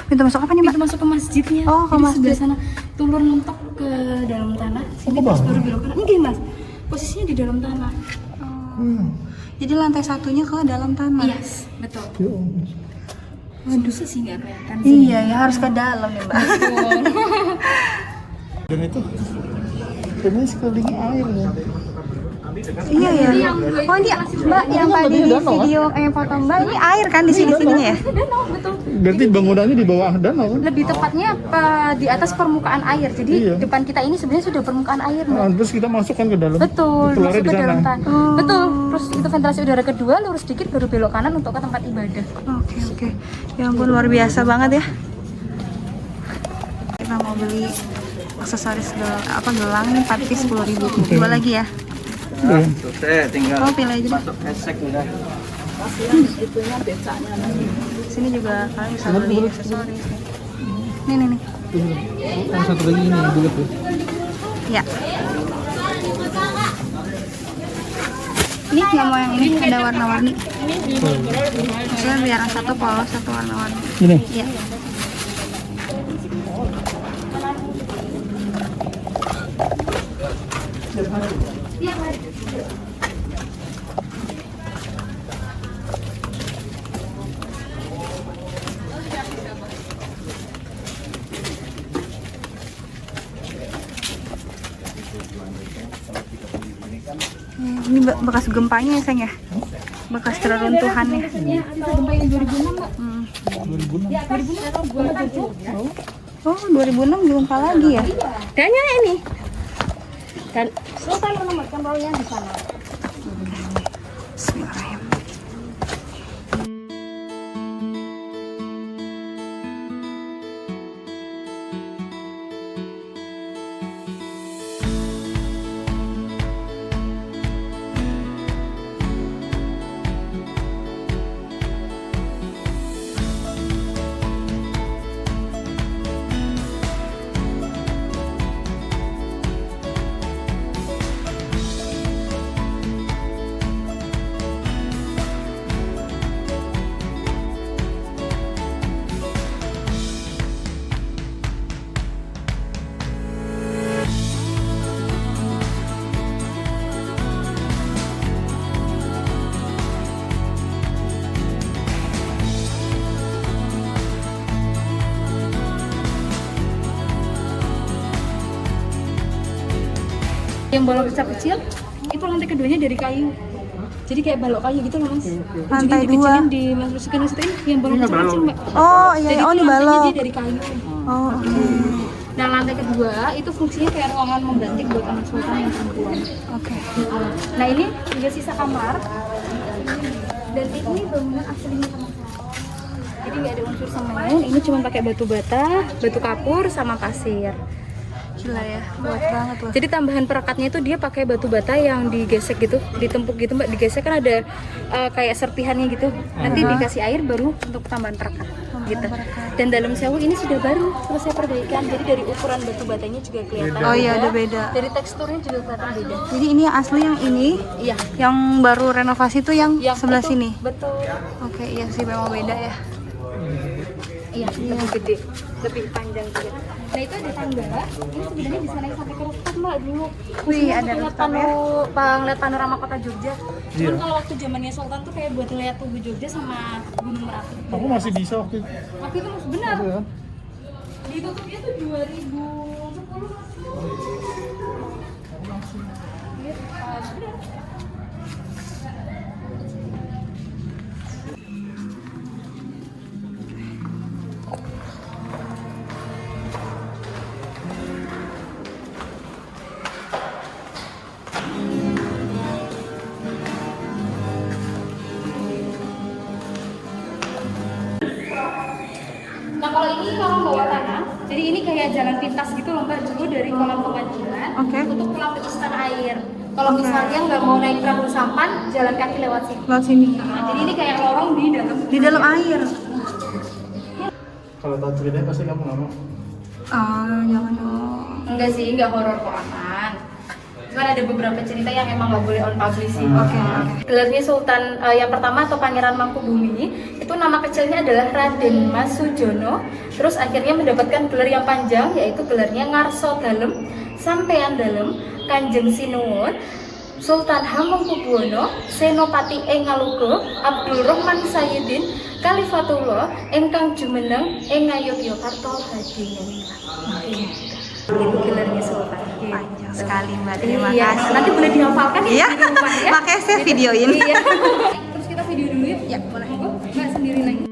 Pintu masuk apa nih Mbak? Pintu masuk ke masjidnya. Oh, ke Jadi masjid. sebelah sana tulur mentok ke dalam tanah. Sini pas baru belok kanan. Enggak, Mas. Posisinya di dalam tanah. Jadi lantai satunya ke dalam tanah? Yes, betul. Susah sih nggak kelihatan sih. Iya ya, harus ke dalam ya Mbak. Dan itu ini sekelilingnya air ya. Iya ya. Oh ini Mbak yang tadi di video foto Mbak, ini air kan di sini-sininya ya? Danau, betul. Berarti bangunannya di bawah danau kan? Lebih tepatnya di atas permukaan air. Jadi Iya. depan kita ini sebenarnya sudah permukaan air, Mbak. Nah, terus kita masukkan ke dalam. Betul, Keluarnya masuk di ke dalam sana. tanah. Betul. Terus itu ventilasi udara kedua, lurus dikit baru belok kanan untuk ke tempat ibadah. Oke. Ya ampun luar biasa banget ya. Kita mau beli aksesoris gelang nih, 4 piece 10.000. Dua lagi ya? Selesai, tinggal Oh pilih aja deh. esek udah. Sini juga kalian bisa beli aksesoris. Nih. Tuh, yang satu lagi ini yang bulat tuh. Ya. Ini nggak mau yang ini, ada warna-warni. Maksudnya biar yang satu polos, satu warna-warni. Ini. Iya. Ini bekas gempanya ya, sayang ya? Bekas reruntuhannya. Gempa yang 2006 Mbak. 2006. Oh, 2006 gempa lagi ya? Dannya ini. Dan Sultan menemukan baunya di sana. Bismillahirrahmanirrahim. Yang balok kecil-kecil itu lantai keduanya dari kayu. Jadi kayak balok kayu gitu loh Mas. Lantai Ujungnya dua. dikecilin, dimasukin ke situ yang balok kecil-kecil Mbak. Oh iya, Jadi oh itu ini lantainya balok. dia dari kayu. Oh oke. Nah lantai kedua itu fungsinya kayak ruangan membanting buat anak sultan yang perempuan. Oke. Nah ini juga sisa kamar. Dan ini bangunan aslinya sama jadi nggak ada unsur semen. Ini cuma pakai batu bata, batu kapur, sama pasir. Gila ya, kuat banget loh. Jadi tambahan perekatnya itu dia pakai batu bata yang digesek gitu, ditempuk gitu Mbak, digesek kan ada kayak serpihannya gitu. Nanti dikasih air baru untuk tambahan perekat gitu. Dan dalam sewu ini sudah baru selesai perbaikan. Jadi dari ukuran batu batanya juga kelihatan. Oh iya, beda. ada beda. Dari teksturnya juga kelihatan beda. Jadi ini yang asli yang ini, Iya. yang baru renovasi tuh yang sebelah itu, sini. Betul. Oke, iya sih memang beda ya. Iya, lebih gede, lebih panjang juga. Nah itu ada tangga, ini sebenarnya bisa naik sampai ke rooftop Mbak dulu. Wih, ada Untuk rooftop ya. ngeliat panorama kota Jogja. Cuman kalau waktu zamannya Sultan tuh kayak buat lihat tugu Jogja sama Gunung Merapi. Aku masih bisa waktu itu. Waktu itu Mas, benar. Iya. Ditutupnya tuh 2010 Mas. Benar. Nah kalau ini orang bawah tanah, jadi ini kayak jalan pintas gitu loh Mbak, dulu dari kolam pemancingan Oke. untuk pulang ke istana air. Kalau misalnya nggak mau naik perahu sampan, jalan kaki lewat sini. Lewat sini. Nah, jadi ini kayak lorong di dalam. Di dalam air. Kalau tahu ceritanya pasti kamu nggak mau. Ah, jangan dong. Enggak sih, nggak horor kok aman. Cuman ada beberapa cerita yang emang nggak boleh on publishing. Oke. Gelarnya Sultan yang pertama atau Pangeran Mangkubumi itu nama kecilnya adalah Raden Mas Sujono. Terus akhirnya mendapatkan gelar yang panjang yaitu gelarnya Ngarso Dalem, Sampean Dalem, Kanjeng Sinuwun, Sultan Hamengkubuwono, Senopati ing Ngaluga, Abdul Rahman Sayyidin, Khalifatullah ingkang jumeneng ing Ngayogyakarta Hadiningrat. Itu gelarnya Sultan. Panjang sekali Mbak, terima Iya, kasih. nanti boleh dihafalkan ya Iya, di rumah ya. makanya saya videoin. Iya. Terus kita video dulu yuk. Ya, boleh. Mbak sendiri lagi.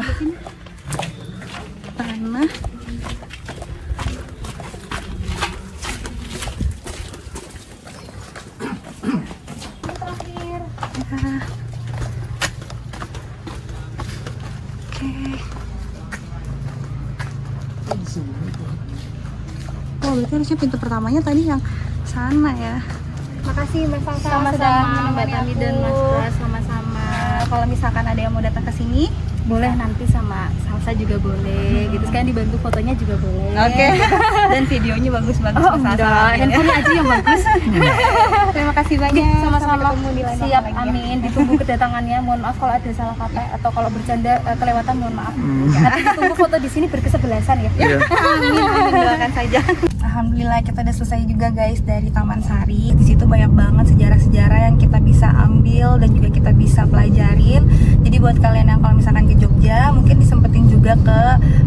tanah. Terakhir. Ya. Oke. Oh, berarti harusnya pintu pertamanya tadi yang sana ya. Makasih Mbak Salsa Sama-sama, sudah Mbak menemani Tami aku. dan Mas Pras, Sama-sama. Kalau misalkan ada yang mau datang ke sini, Boleh nanti sama Salsa juga boleh. Gitu sekarang dibantu fotonya juga boleh. oke. Dan videonya bagus-bagus. Oh, Mas Salsa. enggak, handphone aja yang bagus. Terima kasih banyak. Sama-sama. Sampai ketemu di lain Siap, waktu lagi ya. amin. Ditunggu kedatangannya. Mohon maaf kalau ada salah kata atau kalau bercanda kelewatan, mohon maaf. Nanti ditunggu foto di sini berkesebelasan ya. Amin, doakan saja. Alhamdulillah kita udah selesai juga guys dari Taman Sari. Di situ banyak banget sejarah-sejarah yang kita bisa ambil dan juga kita bisa pelajarin. Jadi buat kalian yang kalau misalkan ke Jogja, mungkin disempetin juga ke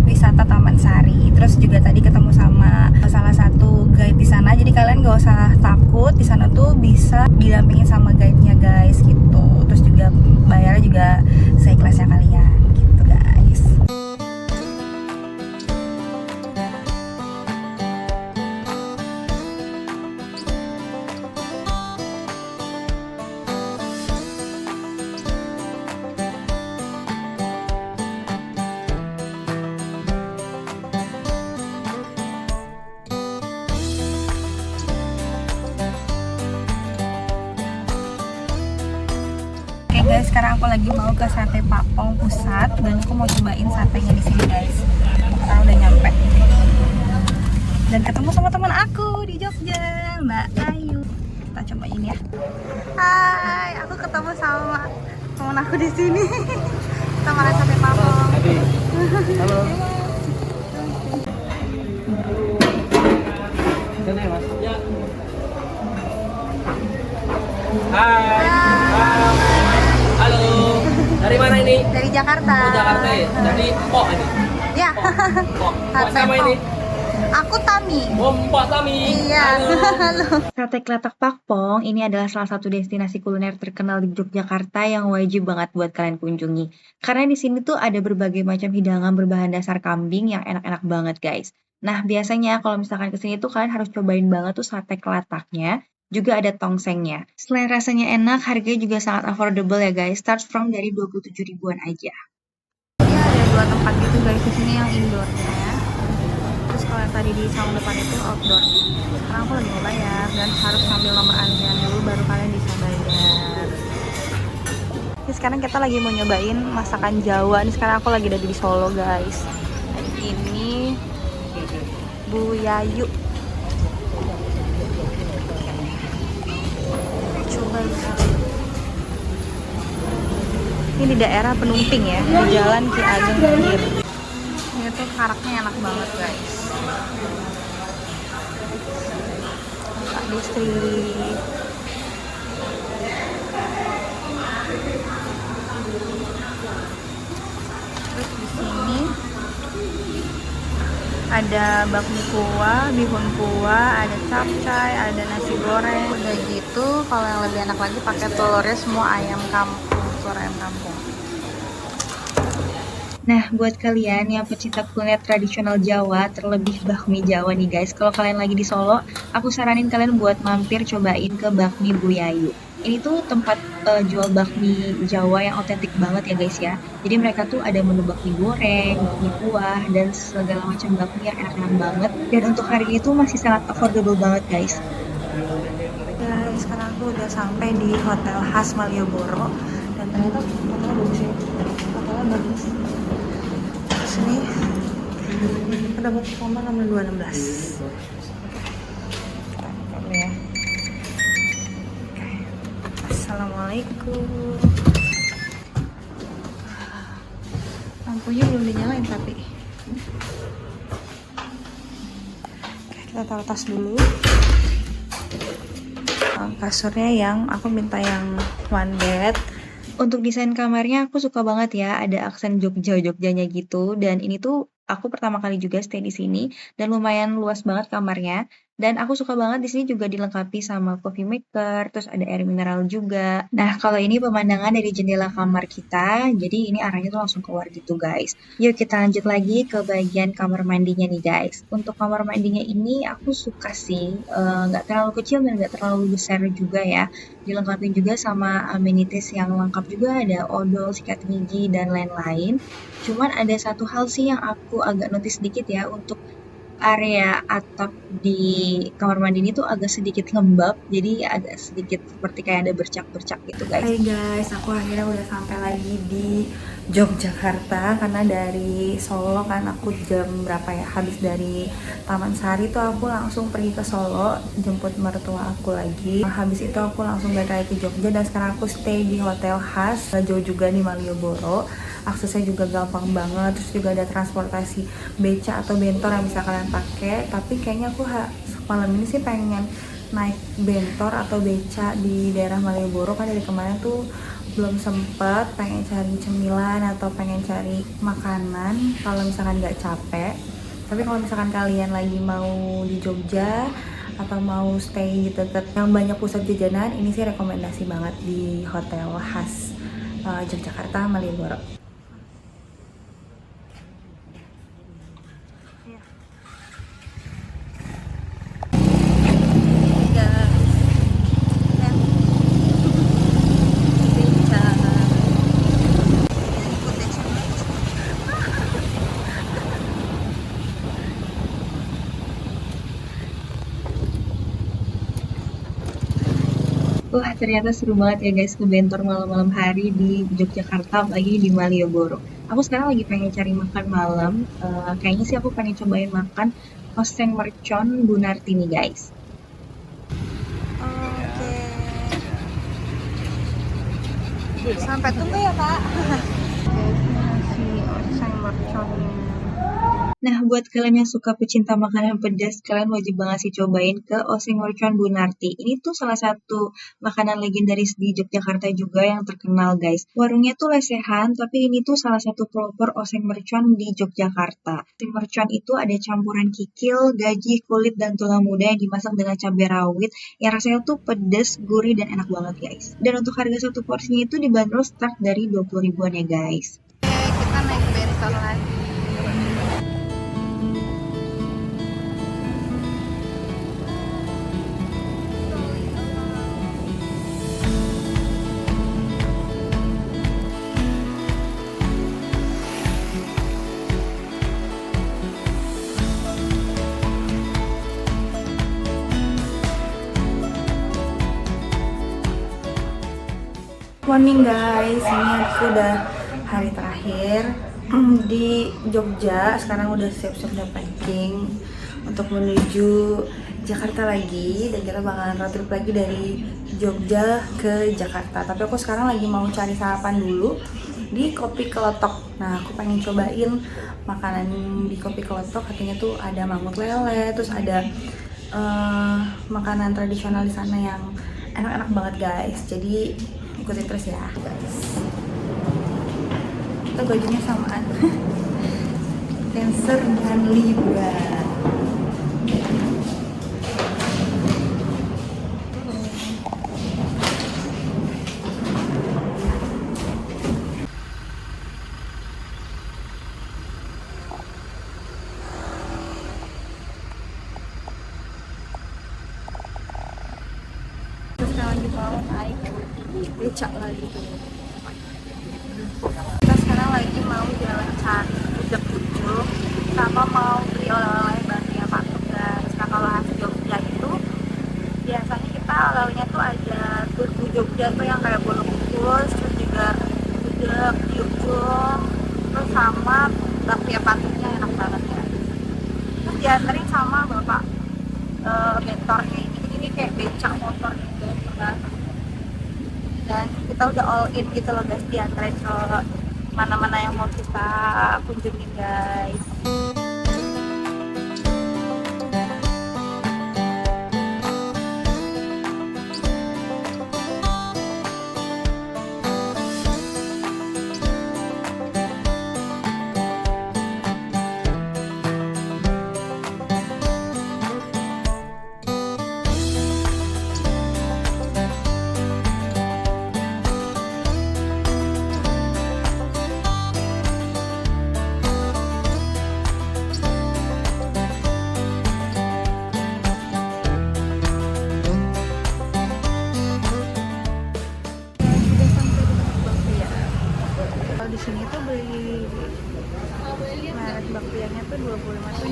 wisata Taman Sari. Terus juga tadi ketemu sama salah satu guide di sana. Jadi kalian gak usah takut, di sana tuh bisa didampingin sama guide-nya guys gitu. Terus juga bayarnya juga seikhlasnya kalian gitu guys. Oke guys, sekarang aku lagi mau ke Sate Papong Pusat dan aku mau cobain satenya di sini guys. Sekarang udah nyampe. Dan ketemu sama teman aku di Jogja, Mbak Ayu. Kita cobain ya. Hai, aku ketemu sama teman aku di sini. Kita makan sate Papong. Halo. Halo, dari mana ini? Dari Jakarta. Oh, Jakarta ya? Dari Pok ini? Ya. Pok. Sate Sama ini? Aku Tami. Oh, Mbak Tami. Iya. Halo. Sate Klatak Pakpong ini adalah salah satu destinasi kuliner terkenal di Yogyakarta yang wajib banget buat kalian kunjungi. Karena di sini tuh ada berbagai macam hidangan berbahan dasar kambing yang enak-enak banget guys. Nah biasanya kalau misalkan kesini tuh kalian harus cobain banget tuh sate kelataknya. Juga ada tongsengnya. Selain rasanya enak, harganya juga sangat affordable ya guys. Start from dari 27 ribuan aja. Ya, ada dua tempat gitu guys di sini yang indoornya. Terus kalau yang tadi di saung depan itu outdoor. Sekarang aku lagi mau bayar dan harus ngambil nomor antrian dulu baru kalian bisa bayar. Ini sekarang kita lagi mau nyobain masakan Jawa. Ini sekarang aku lagi ada di Solo guys. Ini Bu Yayu. Coba lihat. Ini di daerah Penumping ya, di Jalan Ki Ageng Gambir. Ini tuh karaknya enak banget guys. Pak Distrik. Terus di sini ada bakmi kuah, bihun kuah, ada capcay, ada nasi goreng. Udah gitu, kalau yang lebih enak lagi pakai telurnya semua ayam kampung, telur ayam kampung. Nah, buat kalian yang pecinta kuliner tradisional Jawa, terlebih bakmi Jawa nih guys, kalau kalian lagi di Solo, aku saranin kalian buat mampir cobain ke Bakmi Bu Yayu. Ini tuh tempat jual bakmi Jawa yang otentik banget ya guys ya. Jadi mereka tuh ada menu bakmi goreng, bakmi kuah, dan segala macam bakmi yang enak-enak banget. Dan untuk harga itu masih sangat affordable banget guys. Guys, sekarang aku udah sampai di Hotel Khas Malioboro dan ternyata hotelnya bagus ya. Hotelnya bagus. Terus ini ada buat kamar nomor 216. Kita buka dulu ya. Oke. Assalamualaikum. Lampunya belum dinyalain tapi. Oke, kita taruh tas dulu. Kasurnya yang aku minta yang one bed. Untuk desain kamarnya aku suka banget ya, ada aksen Jogja-Jogjanya gitu. Dan ini tuh aku pertama kali juga stay di sini dan lumayan luas banget kamarnya. Dan aku suka banget di sini juga dilengkapi sama coffee maker, terus ada air mineral juga. Nah, kalau ini pemandangan dari jendela kamar kita, jadi ini arahnya tuh langsung keluar gitu guys. Yuk kita lanjut lagi ke bagian kamar mandinya nih guys. Untuk kamar mandinya ini aku suka sih, nggak terlalu kecil dan nggak terlalu besar juga ya. Dilengkapi juga sama amenities yang lengkap juga, ada odol, sikat gigi, dan lain-lain. Cuman ada satu hal sih yang aku agak notice sedikit ya, untuk area atap di kamar mandi ini tuh agak sedikit lembab, jadi agak sedikit seperti kayak ada bercak-bercak gitu guys. Hai guys, aku akhirnya udah sampai lagi di Yogyakarta karena dari Solo kan aku jam berapa ya, habis dari Taman Sari tuh aku langsung pergi ke Solo jemput mertua aku lagi. Habis itu aku langsung balik lagi ke Jogja dan sekarang aku stay di hotel khas, gak jauh juga di Malioboro. Aksesnya juga gampang banget, terus juga ada transportasi beca atau bentor yang bisa kalian pakai. Tapi kayaknya aku malam ini sih pengen naik bentor atau beca di daerah Malioboro, kan dari kemarin tuh belum sempet, pengen cari cemilan atau pengen cari makanan kalau misalkan nggak capek. Tapi kalau misalkan kalian lagi mau di Jogja atau mau stay di deket yang banyak pusat jajanan, ini sih rekomendasi banget di hotel khas Yogyakarta Malioboro. Wah, ternyata seru banget ya guys ngebentor malam-malam hari di Yogyakarta, apalagi di Malioboro. Aku sekarang lagi pengen cari makan malam. Kayaknya sih aku pengen cobain makan oseng mercon Bu Narti nih guys. Oke. Sampai tunggu ya, Pak. Nasi oseng merconnya. Nah, buat kalian yang suka pecinta makanan pedas, kalian wajib banget sih cobain ke Oseng Mercon Bu Narti. Ini tuh salah satu makanan legendaris di Yogyakarta juga yang terkenal, guys. Warungnya tuh lesehan, tapi ini tuh salah satu pelopor Oseng Mercon di Yogyakarta. Oseng Mercon itu ada campuran kikil, gaji, kulit, dan tulang muda yang dimasak dengan cabai rawit, yang rasanya tuh pedas, gurih, dan enak banget, guys. Dan untuk harga satu porsinya itu dibanderol start dari 20 ribuan ya, guys. Kita naik bentor lagi. Morning guys, ini aku udah hari terakhir di Jogja. Sekarang udah siap-siap udah packing untuk menuju Jakarta lagi, dan kita bakalan road trip lagi dari Jogja ke Jakarta. Tapi aku sekarang lagi mau cari sarapan dulu di Kopi Kelotok. Nah, aku pengen cobain makanan di Kopi Kelotok. Katanya tuh ada mangut lele, terus ada makanan tradisional di sana yang enak-enak banget guys. Jadi ikutin terus ya guys. Kita bajunya samaan. Dancer dan Libra. Terus sekarang lagi mau naik becak lagi. Kita sekarang lagi mau jalan cari gudeg pucuk sama mau beli oleh-oleh bakpia patok guys. Nah, kalau khas Jogja itu biasanya kita oleh-olehnya tuh ada tutu Jogja tuh yang kayak bolu kukus, terus juga gudeg diujung, terus sama bakpia patoknya enak banget ya. Terus dianterin sama bapak bentornya ini kayak becak motor gitu kan. Dan kita udah all in gitu loh guys, diantarin ke mana-mana yang mau kita kunjungin guys.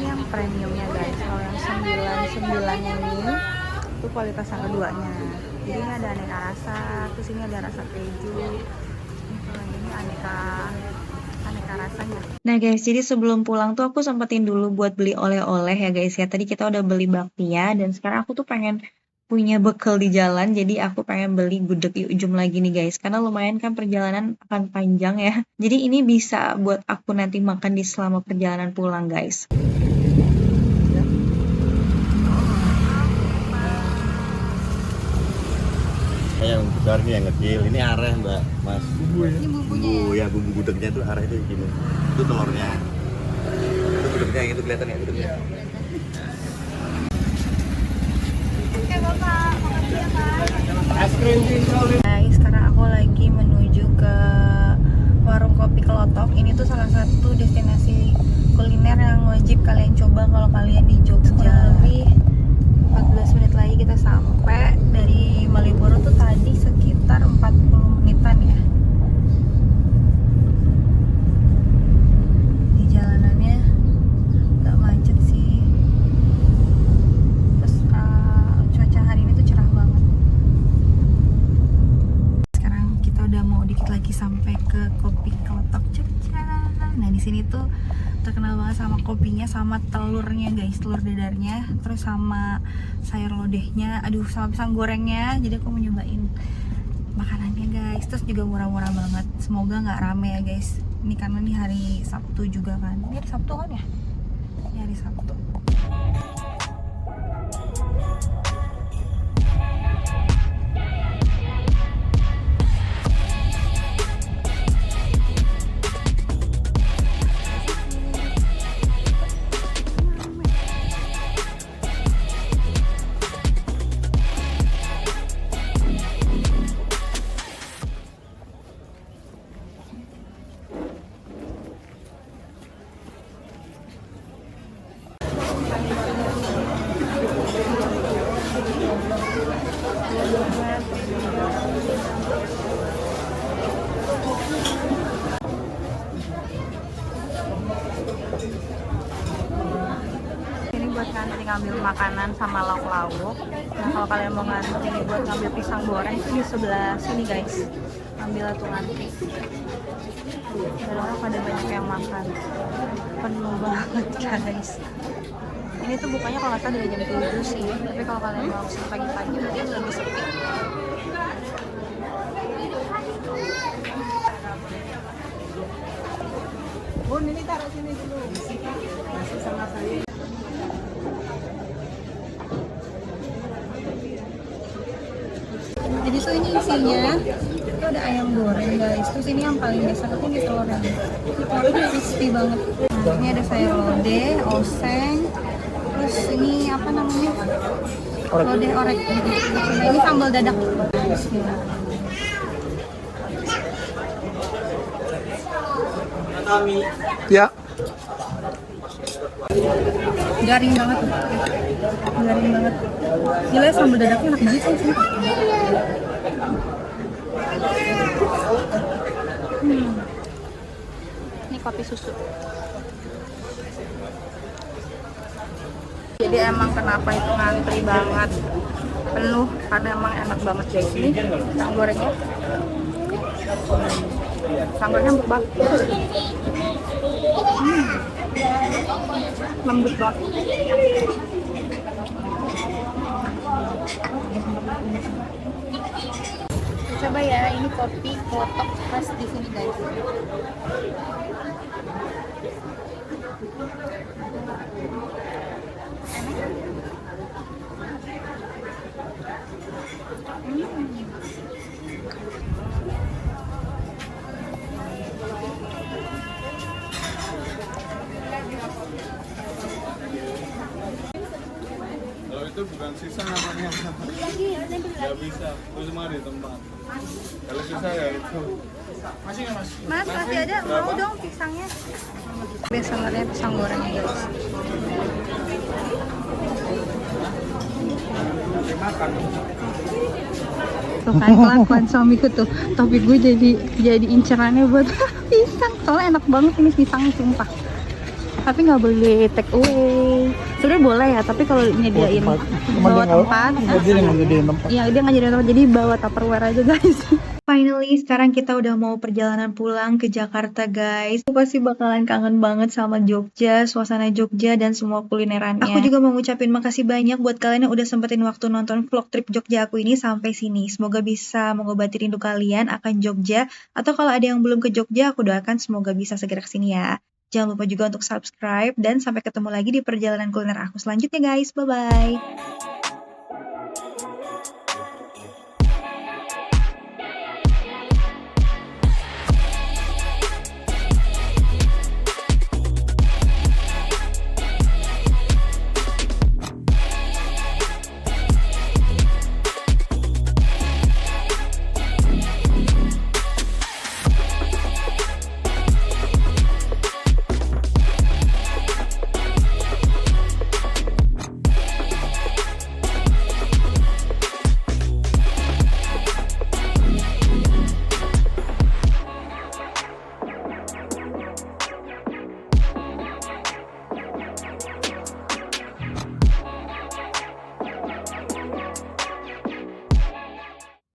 yang premiumnya guys. Kalau yang 99 ini itu kualitas yang keduanya. Jadi ini ada aneka rasa, terus ini ada rasa keju. Ini aneka rasanya. Nah guys, jadi sebelum pulang tuh aku sempetin dulu buat beli oleh-oleh ya guys ya. Tadi kita udah beli bakpia dan sekarang aku tuh pengen punya bekal di jalan. Jadi aku pengen beli gudeg Ujum lagi nih guys. Karena lumayan kan perjalanan akan panjang ya. Jadi ini bisa buat aku nanti makan di selama perjalanan pulang guys. Yang besar ini yang kecil, ini areh mbak, mas. Ini bumbunya ya? Bumbu gudegnya itu areh itu gini. Itu telurnya. Itu gudegnya yang itu kelihatan ya gudegnya. Guys, sekarang aku lagi menuju ke warung kopi Kelotok. Ini tuh salah satu destinasi kuliner yang wajib kalian coba kalau kalian di Jogja. Lebih 14 menit lagi kita sampai. Dari Malioboro tuh tadi sekitar 40 menitan ya. Di jalanannya gak macet sih. Terus cuaca hari ini tuh cerah banget. Sekarang kita udah mau dikit lagi sampai ke kopi Kelotok Jogja. Nah di sini tuh terkenal banget sama kopinya, sama telurnya guys, telur dadarnya, terus sama sayur lodehnya, aduh sama pisang gorengnya. Jadi aku mau nyobain makanannya guys. Terus juga murah-murah banget. Semoga nggak rame ya guys. Ini karena ini hari Sabtu juga kan. Ini hari Sabtu kan ya? Ini hari Sabtu. Ini buat ngantri ngambil makanan sama lauk-lauk. Nah kalau kalian mau ngantri buat ngambil pisang goreng itu di sebelah sini guys. Ambil tuh ngantri. Dan orang pada banyak yang makan. Penuh banget guys. Ini tuh bukanya kalau nggak salah dari jam 7 sih. Tapi kalau kalian mau pesan pagi-pagi mungkin lebih sepi. Bun, ini taruh sini dulu. Masih sama saya. Jadi tuh ini isinya itu ada ayam goreng guys. Terus ini yang paling biasa tuh ini telurnya. Telurnya crispy banget. Nah, ini ada sayur lodeh, oseng. Terus ini apa namanya? Lodeh orek. Nah, ini sambal dadak. Bismillah. Ya. Garing banget tuh. Garing banget. Gila sambal dadaknya enak banget sih. Ini kopi susu. Jadi emang kenapa itu ngantri banget penuh karena emang enak banget guys. Ini pisang gorengnya. Sambalnya empuk banget. Lembut banget. Coba ya, ini kopi Kelotok khas di sini guys. Kalau itu bukan sisa namanya. Nggak bisa, terus cuma di tempat. Kalau sisa ya itu. Masih nggak mas? Mas, masih ada? Mau dong pisangnya. Biasanya pisang gorengnya guys. Tuh kan kelakuan suamiku tuh. Tapi gue jadi incerannya buat pisang. Soalnya enak banget ini pisang sumpah. Tapi nggak boleh take away. Sebenarnya boleh ya, tapi kalau nyediain bawa tempat, Dia yang gedein tempat. ya dia nggak nyediain tempat, jadi bawa tupperware aja guys. Finally, sekarang kita udah mau perjalanan pulang ke Jakarta, guys. Aku pasti bakalan kangen banget sama Jogja, suasana Jogja, dan semua kulinerannya. Aku juga mau ngucapin makasih banyak buat kalian yang udah sempetin waktu nonton vlog trip Jogja aku ini sampai sini. Semoga bisa mengobati rindu kalian akan Jogja, atau kalau ada yang belum ke Jogja, aku doakan semoga bisa segera kesini ya. Jangan lupa juga untuk subscribe, dan sampai ketemu lagi di perjalanan kuliner aku selanjutnya, guys. Bye-bye!